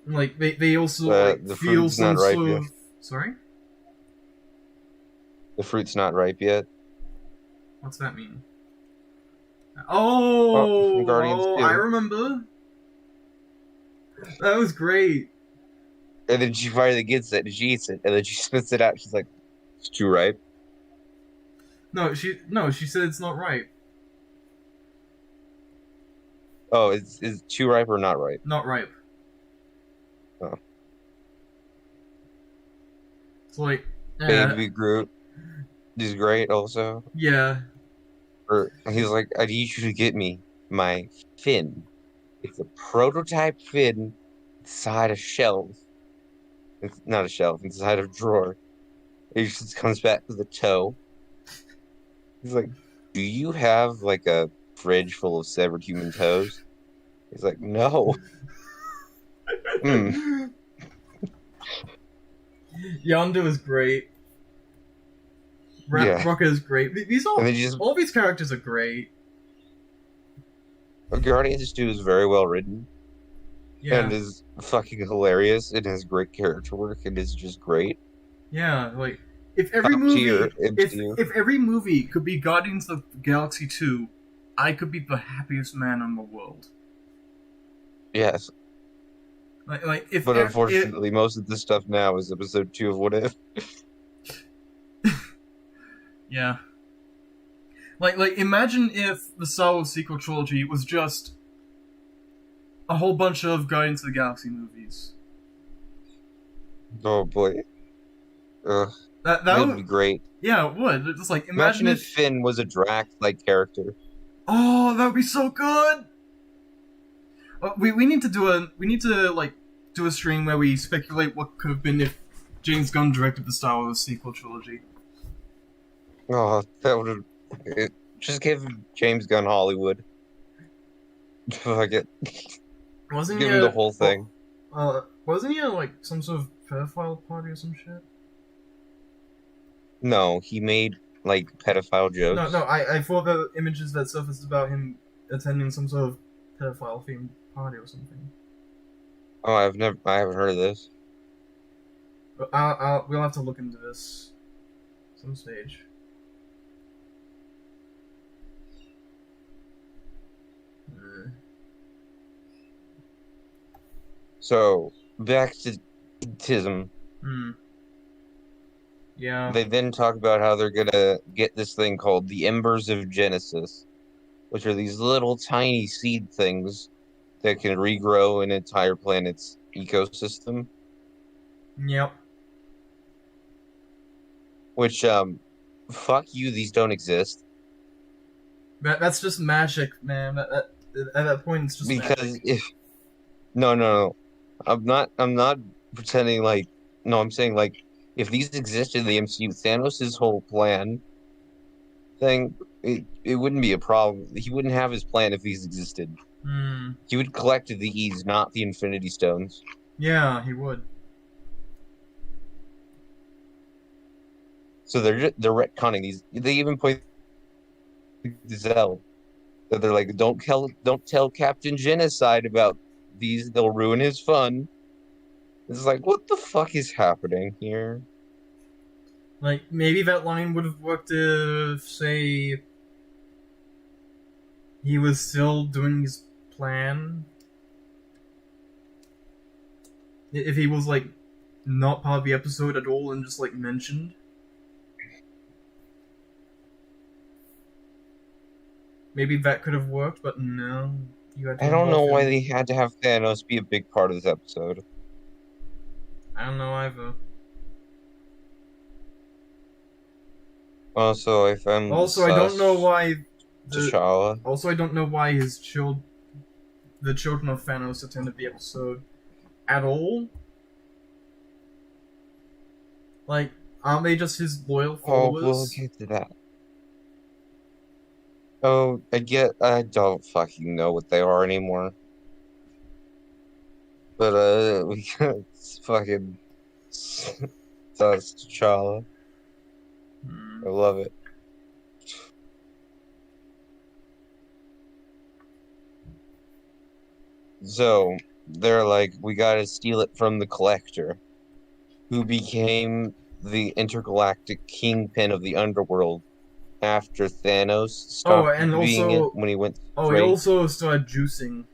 Like they also like The feel fruit's not some ripe sort yet. of sorry. The fruit's not ripe yet. What's that mean? Oh, Guardians I 2. remember. That was great. And then she finally gets it, and she eats it, and then she spits it out. She's like, "It's too ripe." She said it's not ripe. Oh, is too ripe or not ripe? Not ripe. Oh. It's like, Baby Groot is great also. yeah. Or he's like, I need you to get me my fin. It's a prototype fin inside a shelf. It's not a shelf, inside a drawer. He just comes back with a toe. He's like, do you have like a fridge full of severed human toes? He's like, no. Yondu is great. Yeah. Rocket is great. All these characters are great. Guardians 2 is very well written. Yeah. And is fucking hilarious. It has great character work. It is just great. Yeah, like if every movie could be Guardians of the Galaxy 2, I could be the happiest man in the world. Yes. But unfortunately, most of the stuff now is episode 2 of What If. Yeah. Like imagine if the Star Wars sequel trilogy was just a whole bunch of Guardians of the Galaxy movies. Oh boy. That would be great. Yeah, it would. It's just like imagine if Finn was a Drax-like character. Oh, that would be so good. We need to do a stream where we speculate what could have been if James Gunn directed the Star Wars sequel trilogy. Oh, that would have... Just give James Gunn Hollywood. Fuck it. Give him the whole thing. Wasn't he like some sort of pedophile party or some shit? No, he made like pedophile jokes. No, I thought the images that surfaced about him attending some sort of pedophile themed party or something. Oh, I haven't heard of this. But we'll have to look into this some stage. So back to Tism. Yeah. They then talk about how they're gonna get this thing called the Embers of Genesis, which are these little tiny seed things that can regrow an entire planet's ecosystem. Yep. Which, fuck you, these don't exist. That's just magic, man. At that point, it's just magic. No. I'm not pretending like... No, I'm saying, like, if these existed in the MCU, Thanos' whole plan thing, it wouldn't be a problem. He wouldn't have his plan if these existed. He would collect the E's, not the Infinity Stones. Yeah, he would. So they're retconning these. They even point to Zell. So they're like, don't tell Captain Genocide about these. They'll ruin his fun. It's like, what the fuck is happening here? Like, maybe that line would have worked if, say, he was still doing his plan. If he was, like, not part of the episode at all and just, like, mentioned. Maybe that could have worked, but no. I don't know why they had to have Thanos be a big part of this episode. I don't know either. Also, I found. Also, I don't know why. T'Challa. Also, I don't know why the children of Thanos attended the episode at all. Like, aren't they just his loyal followers? Oh, we'll get to that. Oh, I don't fucking know what they are anymore. But, we got fucking that's T'Challa. I love it. So, they're like, we gotta steal it from the Collector, who became the intergalactic kingpin of the underworld after Thanos stopped being it when he went straight. He also started juicing.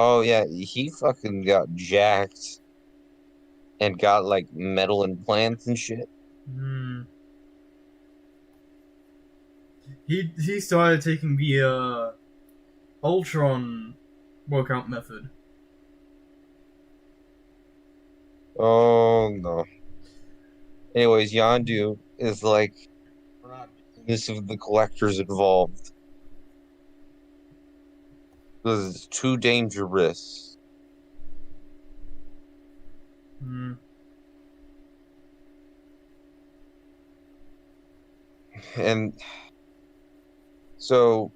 Oh yeah, he fucking got jacked and got like metal implants and shit. Hmm. He started taking the Ultron workout method. Oh no. Anyways, Yondu is like, we're not doing this if the collector's involved. Because it's too dangerous. Hmm. And so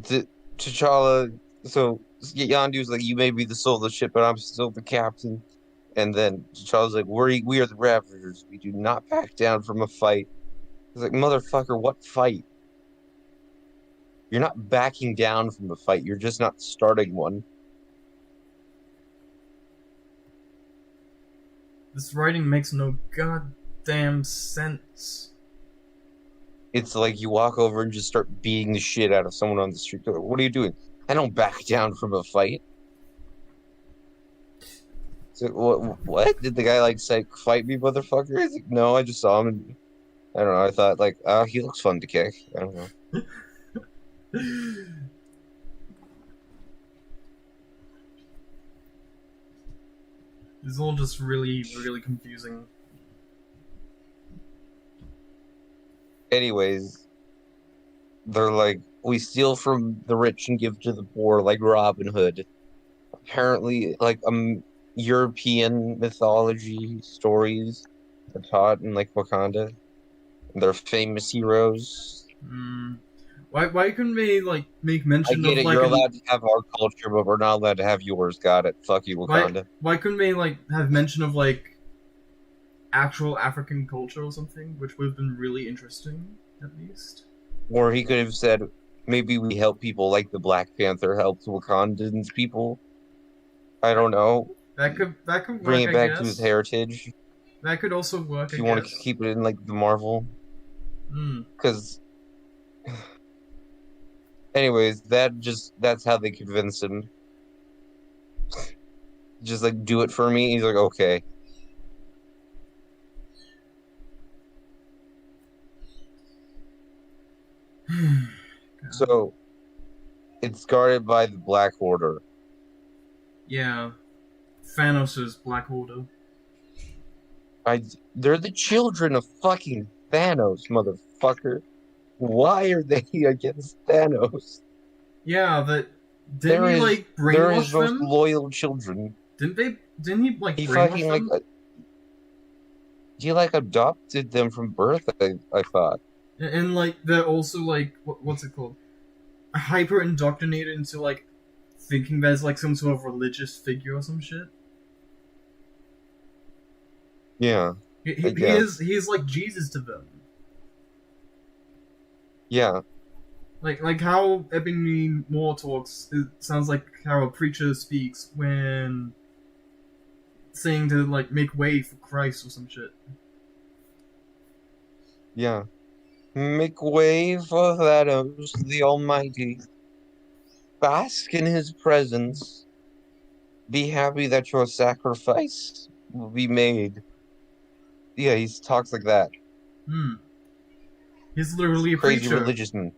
T'Challa, so Yondu's like, you may be the soul of the ship, but I'm still the captain. And then T'Challa's like, we are the Ravagers. We do not back down from a fight. He's like, motherfucker, what fight? You're not backing down from a fight. You're just not starting one. This writing makes no goddamn sense. It's like you walk over and just start beating the shit out of someone on the street. They're like, what are you doing? I don't back down from a fight. So what? Did the guy like say, fight me, motherfucker? He's like, no, I just saw him and I don't know. I thought like, oh, he looks fun to kick. I don't know. It's all just really, really confusing. Anyways, they're like, we steal from the rich and give to the poor, like Robin Hood. Apparently, like European mythology stories are taught in like Wakanda. They're famous heroes. Hmm. Why couldn't they like make I mention get of it. like You're an allowed to have our culture, but we're not allowed to have yours. Got it. Fuck you, Wakanda. why couldn't they like have mention of like actual African culture or something, which would have been really interesting at least. Or he could have said, maybe we help people like the Black Panther helped Wakandans people. I don't know. That could Bring work, it I back to his guess. heritage. That could also work, If I you want to guess. keep it in like the Marvel. Hmm. Because, anyways, that's how they convince him. Just like, do it for me. He's like, okay. So, it's guarded by the Black Order. Yeah. Thanos' Black Order. They're the children of fucking Thanos, motherfucker. Why are they against Thanos? Yeah, but didn't They're he his, like they're his brainwash most them? loyal children. Didn't he like He brainwash fucking like them? he like adopted them from birth. I thought. And like they're also like what's it called? Hyper indoctrinated into like thinking there's like some sort of religious figure or some shit. Yeah, He, I he, he guess. is he's like Jesus to them. Yeah, Like how Ebony Moore talks, it sounds like how a preacher speaks when saying to like make way for Christ or some shit. yeah. Make way for Thanos, the Almighty. Bask in his presence. Be happy that your sacrifice will be made. Yeah, he talks like that. Hmm. He's literally a Crazy preacher. religious man.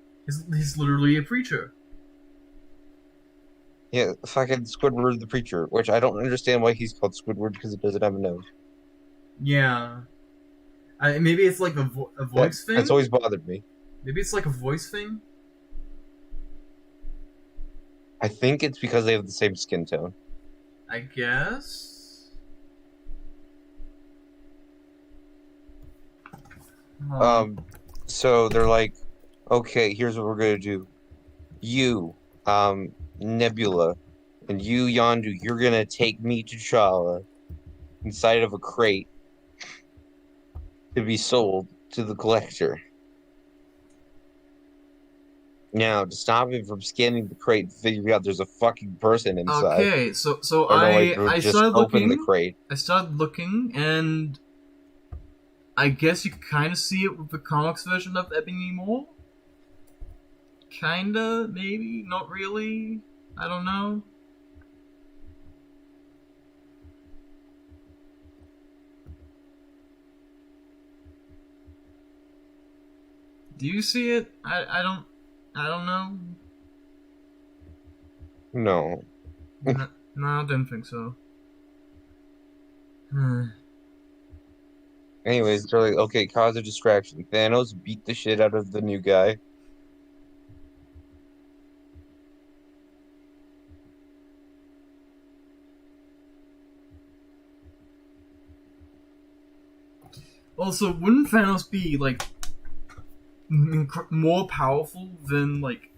He's literally a preacher. Yeah, fucking Squidward the preacher, which I don't understand why he's called Squidward because it doesn't have a nose. Yeah. Maybe it's like a voice thing? That's always bothered me. Maybe it's like a voice thing? I think it's because they have the same skin tone. I guess? So they're like, okay, here's what we're gonna do. You, Nebula, and you, Yondu, you're gonna take me to T'Challa inside of a crate to be sold to the collector. Now, to stop him from scanning the crate and figuring out there's a fucking person inside. Okay, so Or no, wait, I just started open the looking. crate. I started looking, and I guess you can kind of see it with the comics version of Ebony Moore. Kinda, maybe, not really. I don't know. Do you see it? I don't know. No. No, I don't think so. Hmm. Anyways, they're like, okay, cause a distraction. Thanos beat the shit out of the new guy. Also, wouldn't Thanos be like more powerful than like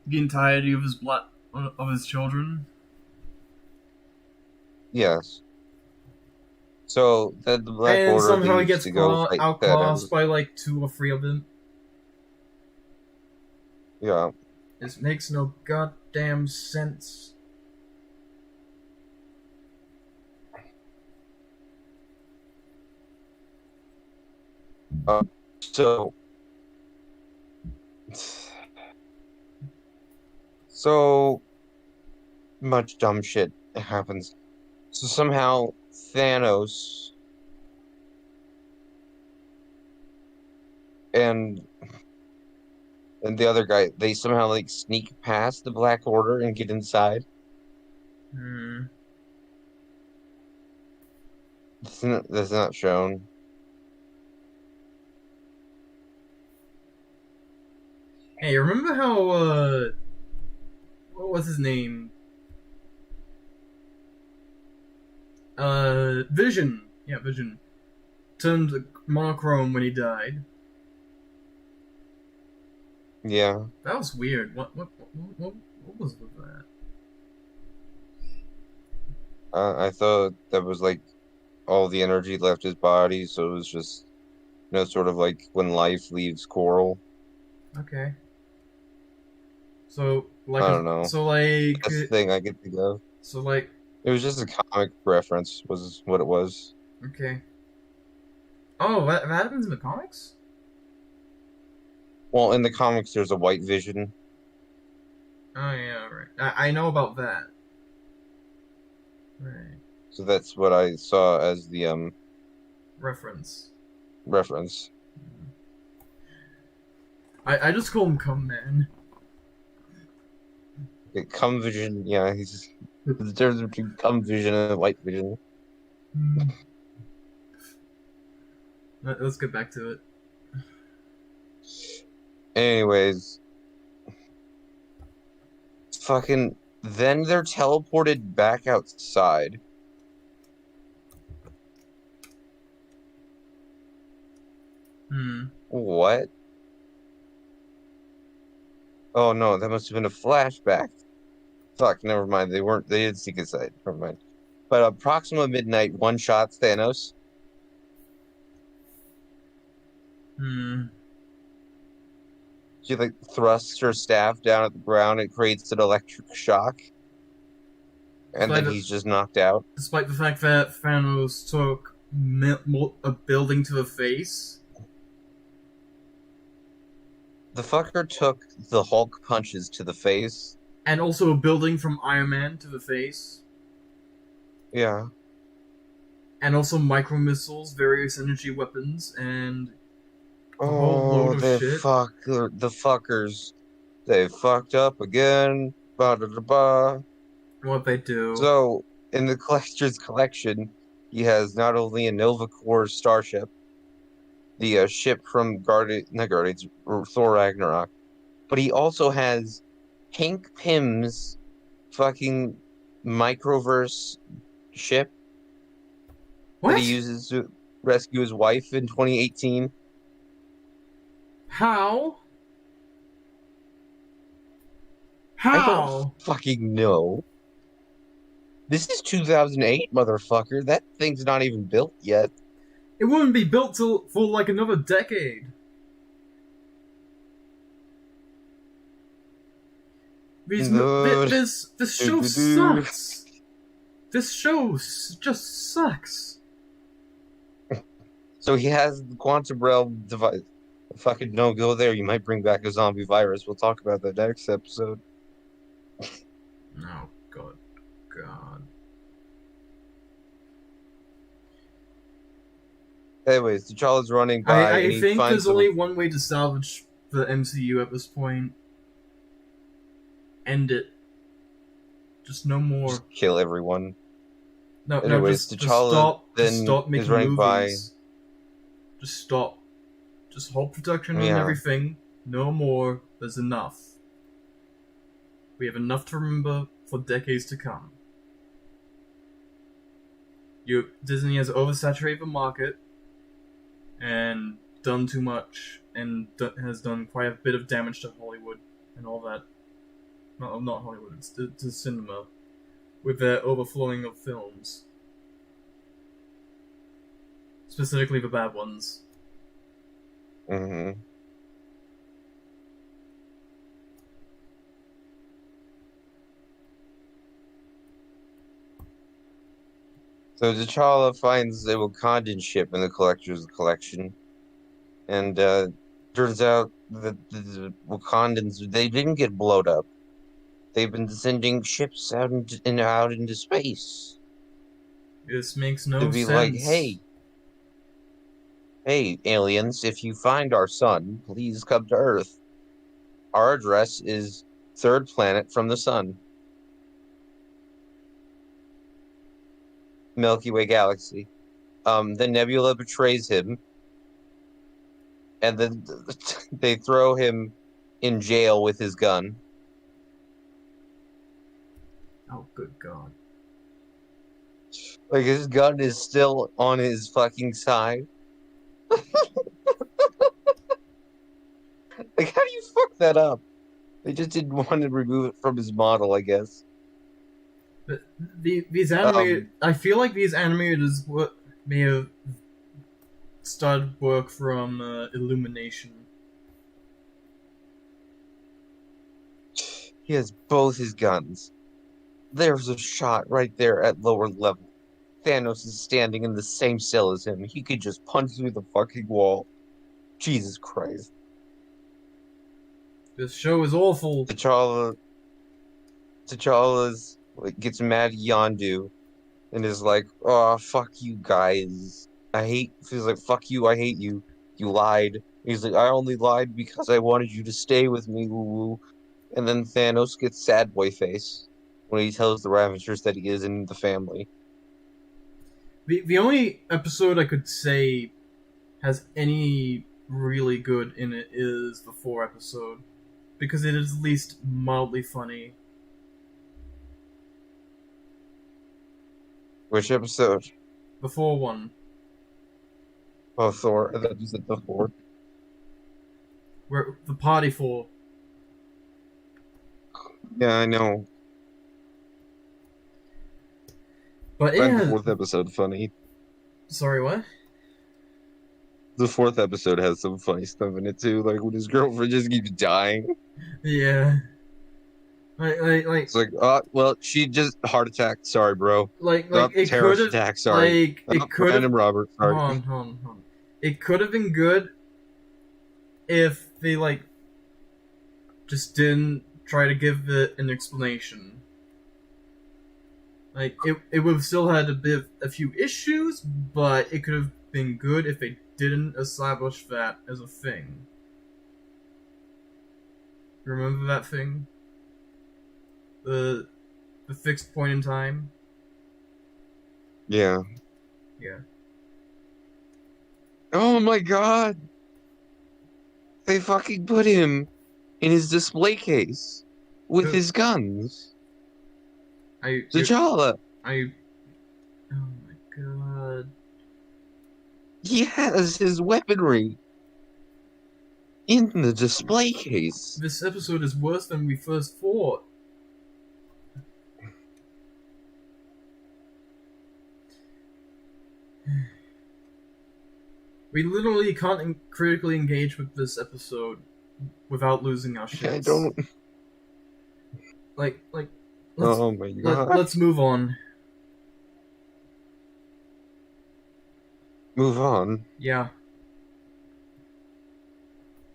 the entirety of his blood of his children? Yes. So then the Black And Order somehow he leaves gets to go fight outclassed Thanos. by like 2 or 3 of them. Yeah. This makes no goddamn sense. So so much dumb shit happens. So somehow Thanos and the other guy, they somehow like sneak past the Black Order and get inside. Hmm. That's not shown. Hey, remember how what was his name? Vision. Yeah, Vision turned monochrome when he died. Yeah. That was weird. What was with that? I thought that was like all the energy left his body, so it was just sort of like when life leaves Coral. Okay. So I don't know. That's the thing I could think of. so like It was just a comic reference, was what it was. okay. Oh, that happens in the comics? Well, in the comics, there's a white Vision. Oh yeah, right. I know about that. Right. So that's what I saw as the Reference. reference. I just call him Cum Man. Cum Vision, yeah, he's just the difference between Cum Vision and White Vision. Hmm. Let's get back to it. Anyways, fucking then they're teleported back outside. Hmm. What? Oh no, that must have been a flashback. Fuck, never mind. They did seek a sight. Never mind. But Proxima Midnight one shot Thanos. Hmm. She like thrusts her staff down at the ground. It creates an electric shock, and Despite then the, he's just knocked out. despite the fact that Thanos took a building to the face. The fucker took the Hulk punches to the face. And also a building from Iron Man to the face. Yeah. And also micro missiles, various energy weapons, and a whole Oh, load of shit. the fuckers. They fucked up again. Ba da da ba. What they do. So, in the collector's collection, he has not only a Nova Corps starship, the ship from not Guardians, Thor Ragnarok, but he also has Hank Pym's fucking microverse ship that What? he uses to rescue his wife in 2018. How? I How? don't fucking know. This is 2008, motherfucker. That thing's not even built yet. It wouldn't be built for like another decade. This show sucks. This show just sucks. So he has the quantum realm device. Fucking don't go there. You might bring back a zombie virus. We'll talk about that next episode. Oh God. Anyways, T'Challa's running by. I think there's only one way to salvage the MCU at this point. End it. Just no more. Just kill everyone. No, Anyways, just T'Challa stop. then Just stop is making running movies. Just stop. Just hold protection on Yeah. everything. No more. There's enough. We have enough to remember for decades to come. Disney has oversaturated the market and done too much, and has done quite a bit of damage to Hollywood and all that. Not Hollywood, it's to cinema, with their overflowing of films. Specifically the bad ones. Mm-hmm. So T'Challa finds a Wakandan ship in the collector's collection, and turns out that the Wakandans, they didn't get blown up. They've been sending ships out into space This makes no to be sense. like, hey, aliens, if you find our sun, please come to Earth. Our address is third planet from the sun. Milky Way galaxy. The Nebula betrays him, and then they throw him in jail with his gun. Oh, good God. Like, his gun is still on his fucking side. Like, how do you fuck that up? They just didn't want to remove it from his model, I guess. But these animators, I feel like these animators may have started work from Illumination. He has both his guns. There's a shot right there at lower level. Thanos is standing in the same cell as him. He could just punch through the fucking wall. Jesus Christ. This show is awful. T'Challa's like gets mad at Yondu and is like, "Oh, fuck you guys. Feels like, fuck you, I hate you. You lied." He's like, "I only lied because I wanted you to stay with me, woo woo." And then Thanos gets sad boy face when he tells the Ravagers that he is in the family. The only episode I could say has any really good in it is the 4 episode, because it is at least mildly funny. Which episode? The 4 one. Oh, Thor. I thought you said the 4. Where the party 4. Yeah, I know. But I it find the has... 4th episode funny. Sorry, what? The 4th episode has some funny stuff in it too, like when his girlfriend just keeps dying. Yeah. It's like, well, she just heart attack. Sorry, bro. Like it Terrorist could have... attack. Sorry. Like, it could have... Random Robert. Sorry. Hold on. It could have been good if they, like, just didn't try to give it an explanation. Like, it would have still had a few issues, but it could have been good if they didn't establish that as a thing. Remember that thing? The fixed point in time? Yeah. Yeah. Oh my god! They fucking put him in his display case with his guns. T'Challa! Oh my god. He has his weaponry in the display case. This episode is worse than we first thought. We literally can't critically engage with this episode without losing our shit. I don't... Like, oh my god. let's move on. Move on? Yeah.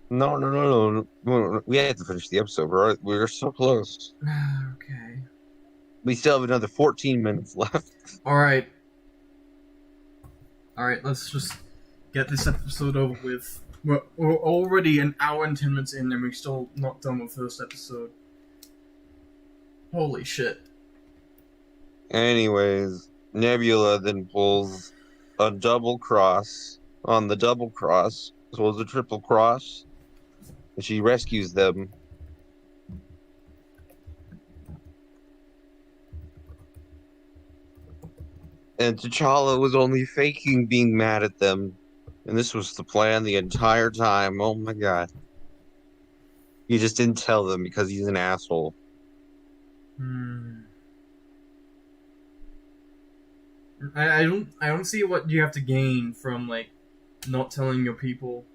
No. We have to finish the episode, right? We're so close. Okay. We still have another 14 minutes left. Alright, let's just get this episode over with. We're already an hour and 10 minutes in, and we're still not done with the first episode. Holy shit. Anyways, Nebula then pulls a double cross on the double cross, as well as a triple cross, and she rescues them. And T'Challa was only faking being mad at them. And this was the plan the entire time. Oh my god. He just didn't tell them because he's an asshole. I don't see what you have to gain from, like, not telling your people.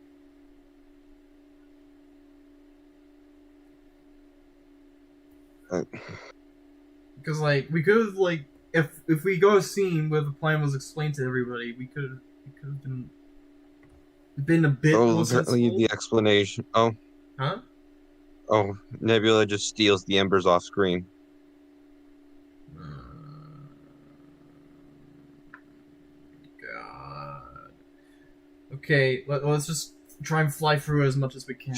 Because, like, we could have, like, if we got a scene where the plan was explained to everybody, we could have been a bit more apparently sensible. the explanation. Oh. Huh? Oh, Nebula just steals the embers off screen. God. Okay, let's just try and fly through as much as we can.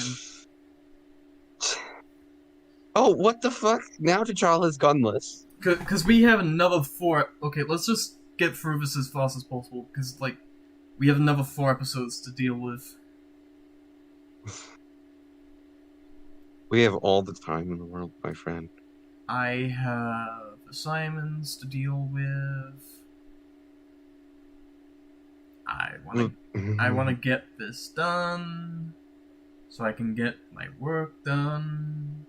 Oh, what the fuck? Now T'Challa's gunless. Because we have another 4... Okay, let's just get through this as fast as possible, because, like, we have another 4 episodes to deal with. We have all the time in the world, my friend. I have assignments to deal with. I want to get this done, so I can get my work done.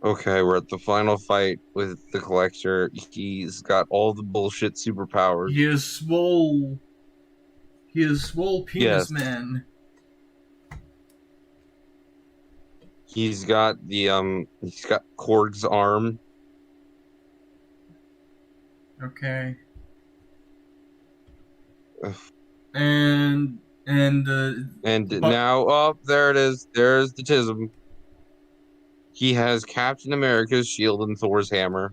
Okay, we're at the final fight with the Collector. He's got all the bullshit superpowers. He is swole. He is swole penis Yes. man. He's got the he's got Korg's arm. Okay. Ugh. And now, oh, there it is. There's the Tism. He has Captain America's shield and Thor's hammer.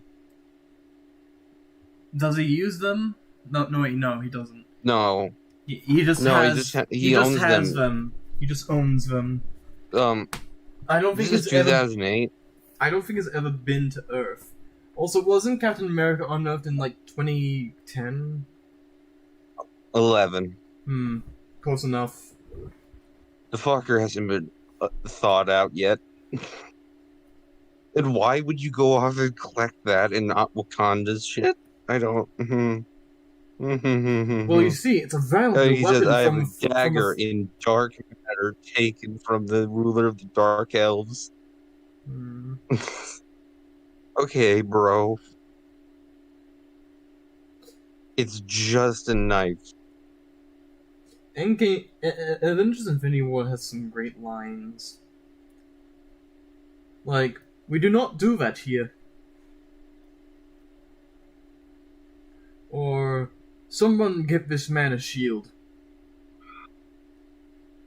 does he use them? No, he doesn't. No. He just has. He just has them. He just owns them. I don't think this is 2008. I don't think it's ever been to Earth. Also, wasn't Captain America on Earth in, like, 2010? 11. Close enough. The fucker hasn't been thought out yet. And why would you go off and collect that and not Wakanda's shit? I don't. Well, you see, it's a valuable he weapon says, I have from a dagger in dark matter taken from the ruler of the Dark Elves. Okay, bro. It's just a knife. Avengers Infinity War has some great lines. Like, we do not do that here. Or, someone give this man a shield.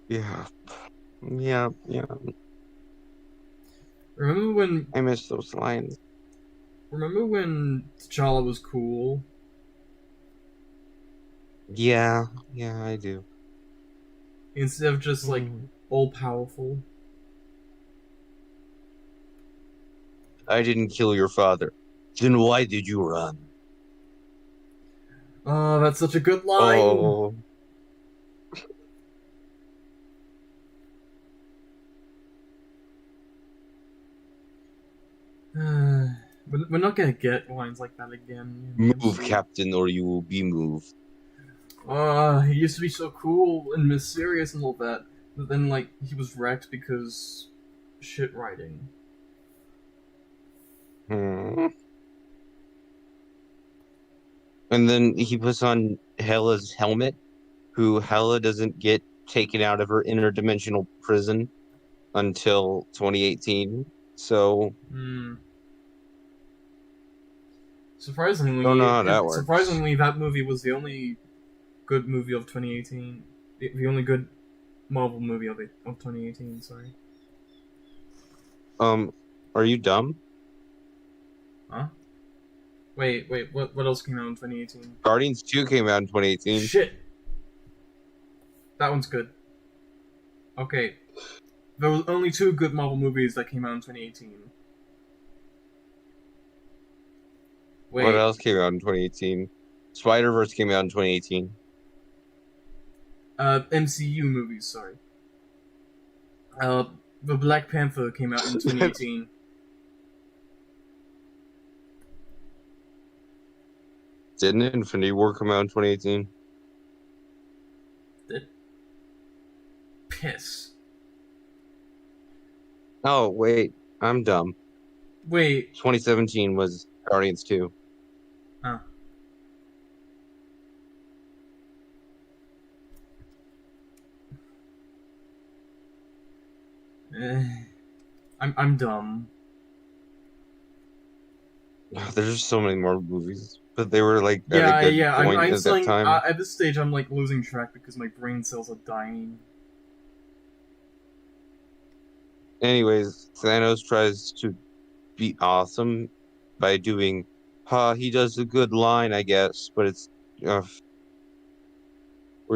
Yeah. Remember when... I miss those lines. Remember when T'Challa was cool? Yeah, I do. Instead of just, like, all-powerful. I didn't kill your father. Then why did you run? Oh, that's such a good line! Oh. We're not gonna get lines like that again. Move, Captain, or you will be moved. He used to be so cool and mysterious and all that, but then, like, he was wrecked because shit writing. And then he puts on Hela's helmet, who Hela doesn't get taken out of her interdimensional prison until 2018. So... Surprisingly, don't know how that works. Surprisingly, that movie was the only good movie of 2018. The only good Marvel movie of 2018. Sorry. Are you dumb? Huh? Wait, what else came out in 2018? Guardians 2 came out in 2018. Shit! That one's good. Okay. There was only 2 good Marvel movies that came out in 2018. What Wait, else came out in 2018? Spider-Verse came out in 2018. MCU movies, sorry. The Black Panther came out in 2018. Didn't Infinity War come out in 2018? Did? Piss. Oh, wait. I'm dumb. Wait. 2017 was Guardians 2. Huh. I'm dumb. There's just so many more movies, but they were like at a Yeah, good yeah. point I'm at that saying time. at this stage I'm like losing track because my brain cells are dying. Anyways, Thanos tries to be awesome by doing, he does a good line, I guess, but it's where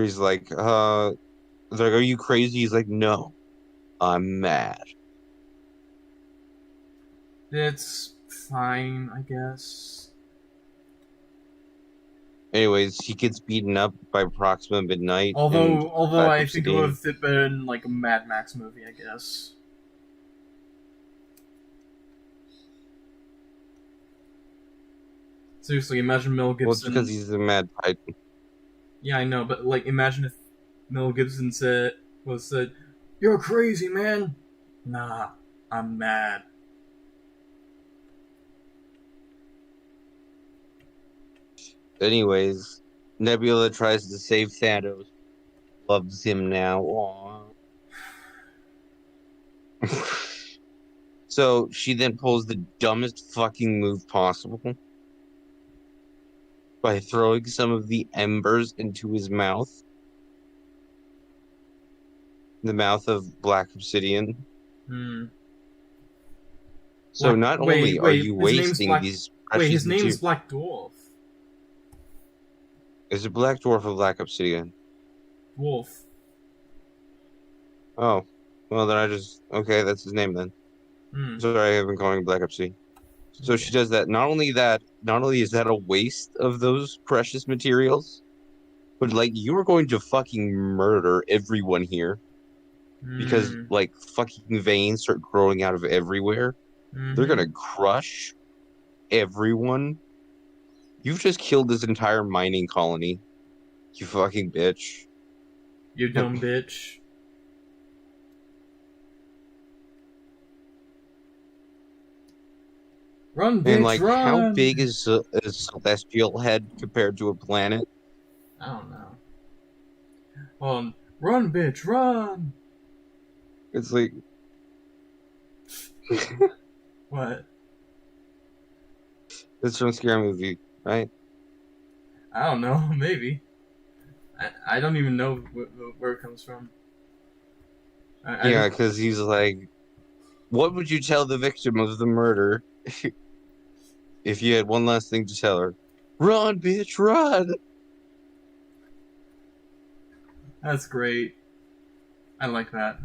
he's like, it's like, are you crazy? He's like, no, I'm mad. It's fine, I guess. Anyways, he gets beaten up by Proxima Midnight and Although Black I think it would Obsidian. have fit better in like a Mad Max movie, I guess. Seriously, imagine Mel Well, it's Gibson. because he's a mad Titan. Yeah, I know, but like, imagine if Mel Gibson said, "You're crazy, man." Nah, I'm mad. Anyways, Nebula tries to save Thanos. Loves him now. Aww. So she then pulls the dumbest fucking move possible by throwing some of the embers into his mouth. The mouth of Black Obsidian. Hmm. So not only are you His name's wasting Black. these Wait, precious his name's materials. Black Dwarf. Is it Black Dwarf or Black Obsidian? Dwarf. Oh. Well, then okay, that's his name then. Hmm. Sorry, I have been calling him Black Obsidian. So she does that. Not only is that a waste of those precious materials, but like you are going to fucking murder everyone here because Hmm. like fucking veins start growing out of everywhere. They're Mm-hmm. gonna crush everyone. You've just killed this entire mining colony. You fucking bitch. You dumb bitch. Run, And bitch, like, how run! big is a celestial head compared to a planet? I don't know. Run, bitch, run! It's like What? it's from a scary movie, right? I don't know, maybe. I don't even know where it comes from. I Yeah, just, because he's like, what would you tell the victim of the murder if you had one last thing to tell her? Run, bitch, run! that's great. I like that.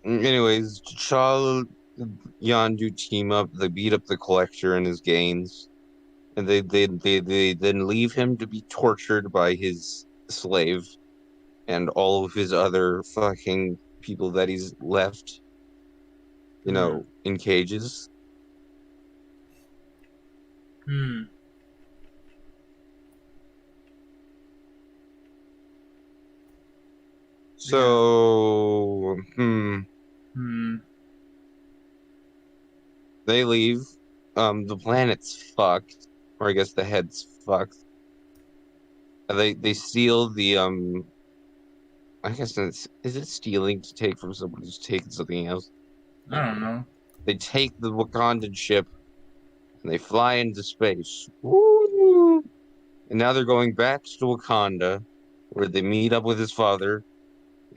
Anyways, T'Challa and Yondu team up. They beat up the Collector and his gains, and they then leave him to be tortured by his slave and all of his other fucking people that he's left, Hmm. in cages. Hmm. So, Hmm. they leave. The planet's fucked, or I guess the head's fucked. They steal the I guess is it stealing to take from someone who's taken something else? I don't know. They take the Wakandan ship and they fly into space. Woo! And now they're going back to Wakanda, where they meet up with his father,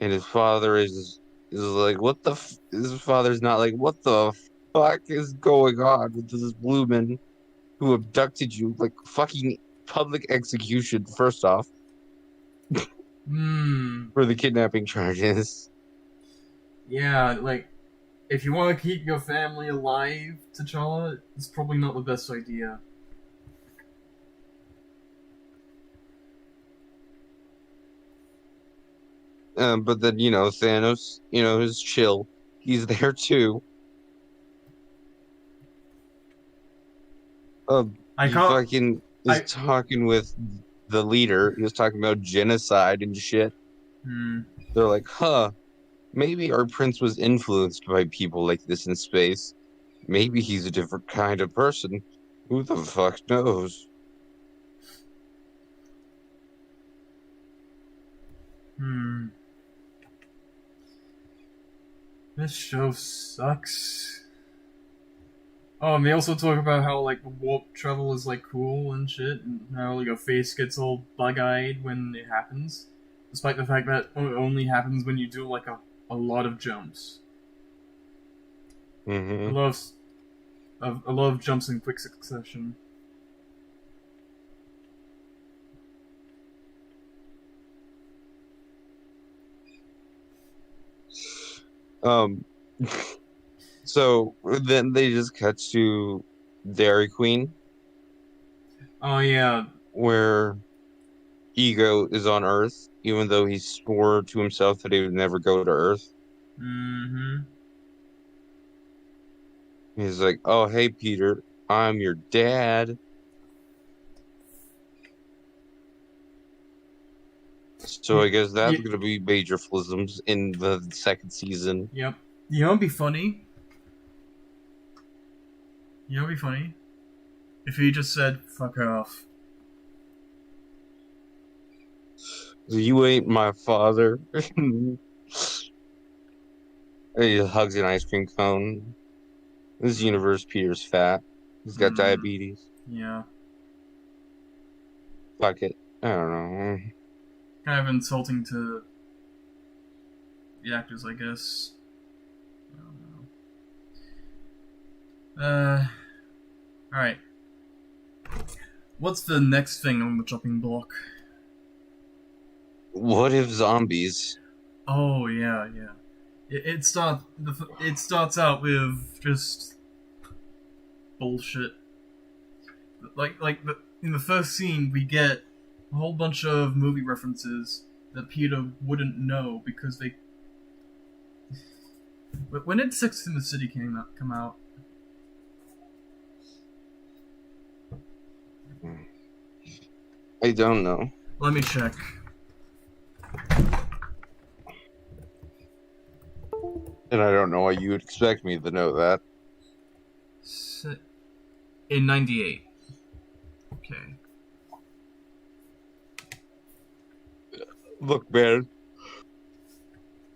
and his father is like, "What the?" His father's not like, "What the fuck is going on with this Blumen who abducted you?" Like fucking public execution. First off, Hmm. for the kidnapping charges. Yeah, like, if you want to keep your family alive, T'Challa, it's probably not the best idea. But then Thanos, is chill. He's there too. I He can't. fucking is I. talking with the leader. He was talking about genocide and shit. Hmm. They're like, huh, maybe our prince was influenced by people like this in space. Maybe he's a different kind of person. Who the fuck knows? Hmm. This show sucks. Oh, and they also talk about how like warp travel is like cool and shit, and how like your face gets all bug-eyed when it happens, despite the fact that it only happens when you do like a lot of jumps, a Hmm. lot of a lot of jumps in quick succession. Um, so then they just cut to Dairy Queen, Oh yeah. where Ego is on Earth, even though he swore to himself that he would never go to Earth. Mm-hmm. He's like, "Oh, hey, Peter, I'm your dad." So Yeah, I guess that's yeah, going to be major flisms in the second season. yep. You know, it'd be funny. You know, it'd be funny if he just said "fuck off." You ain't my father. He hugs an ice cream cone. This universe, Peter's fat. He's got Hmm. diabetes. Yeah. Fuck it. I don't know. Kind of insulting to the actors, I guess. I don't know. All right. What's the next thing on the chopping block? What if zombies? Oh yeah, yeah. It starts out with just bullshit. In the first scene, we get a whole bunch of movie references that Peter wouldn't know because they. When did Sex in the City come out? I don't know. Let me check. And I don't know why you would expect me to know that. In '98. Okay. Look, man.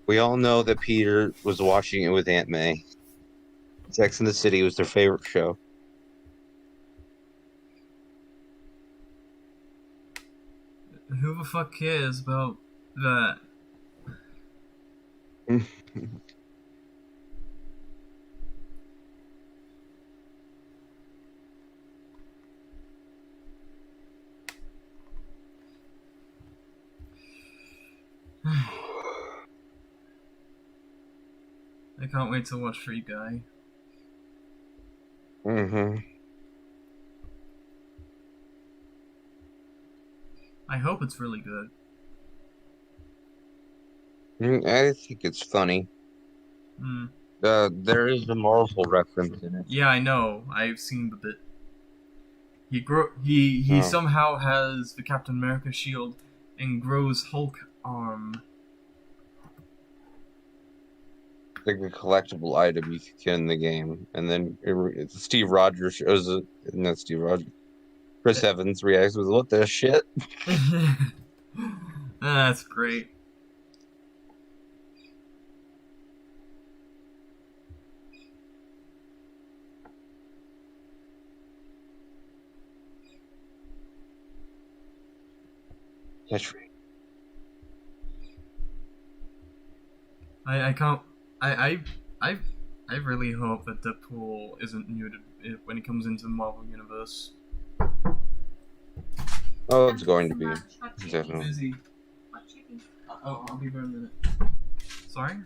We all know that Peter was watching it with Aunt May. Sex in the City was their favorite show. Who the fuck cares about that? I can't wait to watch Free Guy. Hmm. I hope it's really good. I think it's funny. Hmm. There is a Marvel reference in it. Yeah, I know. I've seen the bit. He Oh, somehow has the Captain America shield and grows Hulk arm. like a collectible item you can get in the game, and then Steve Rogers shows it. Not Steve Rogers. Chris Evans reacts with, "What the shit?" That's great. That's right. I can't. I I really hope that Deadpool isn't new to it when he comes into the Marvel universe. Oh, it's going to be. Definitely. Busy. I'll be there in a minute. Sorry.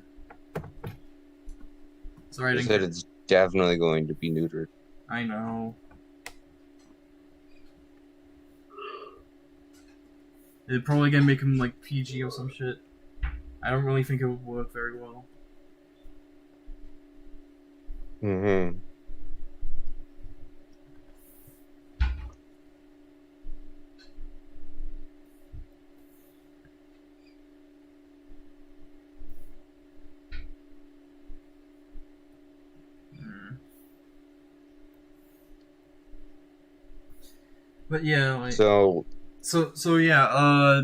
Sorry, I I didn't said get. it's definitely going to be neutered. I know. They're probably gonna make him like PG or some shit. I don't really think it would work very well. Mm-hmm. But yeah, like So, so yeah,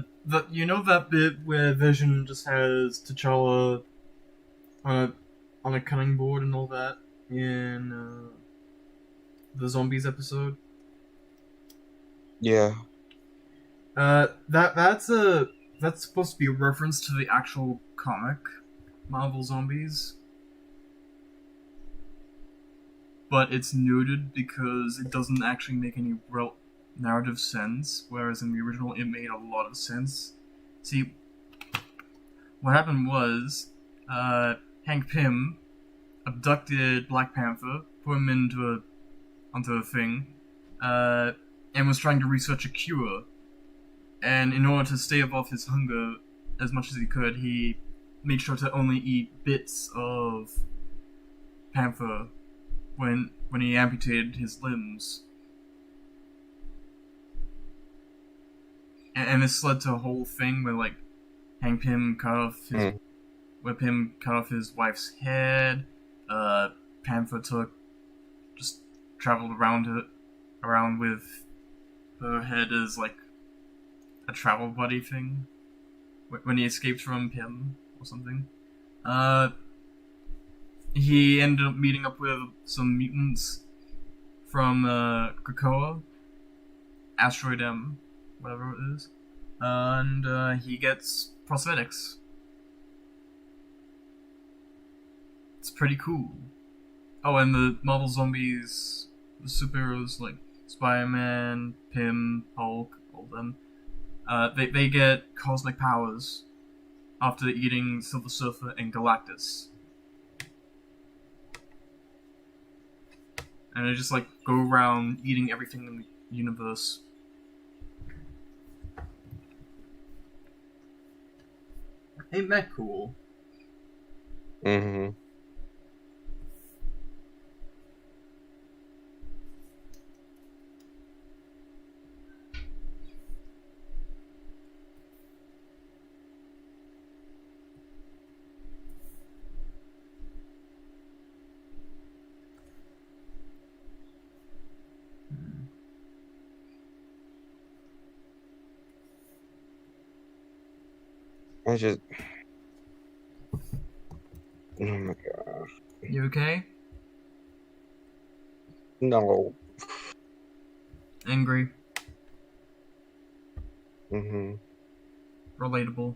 you know that bit where Vision just has T'Challa on a cutting board and all that in the zombies episode. yeah. That's supposed to be a reference to the actual comic Marvel Zombies, but it's neutered because it doesn't actually make any real narrative sense. Whereas in the original, it made a lot of sense. See, what happened was Hank Pym abducted Black Panther, put him onto a thing, and was trying to research a cure. And in order to stave off his hunger as much as he could, he made sure to only eat bits of Panther when he amputated his limbs. And this led to a whole thing where like Hank Pym cut off his where Pym cut off his wife's head. Panther just traveled around with her head as like a travel buddy thing when he escaped from Pym or something. He ended up meeting up with some mutants from Krakoa, Asteroid M, whatever it is, and he gets prosthetics. It's pretty cool. Oh, and the Marvel Zombies, the superheroes like Spider-Man, Pym, Hulk, all of them, they get cosmic powers after eating Silver Surfer and Galactus. And they just like go around eating everything in the universe. Ain't that cool? Mm-hmm. I just... Oh my gosh. You okay? No. Angry. Mm-hmm. Relatable.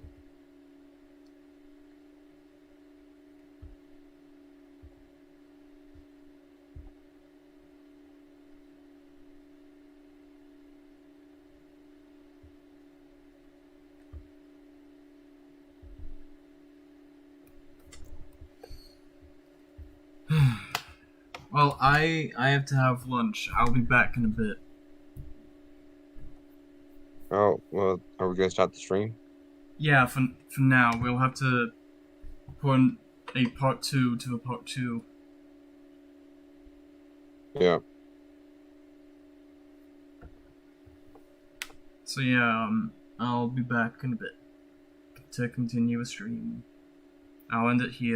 Well, I have to have lunch. I'll be back in a bit. Oh, well, are we gonna stop the stream? Yeah, for now, we'll have to put in a part 2 to a part 2. Yeah. So yeah, I'll be back in a bit to continue a stream. I'll end it here.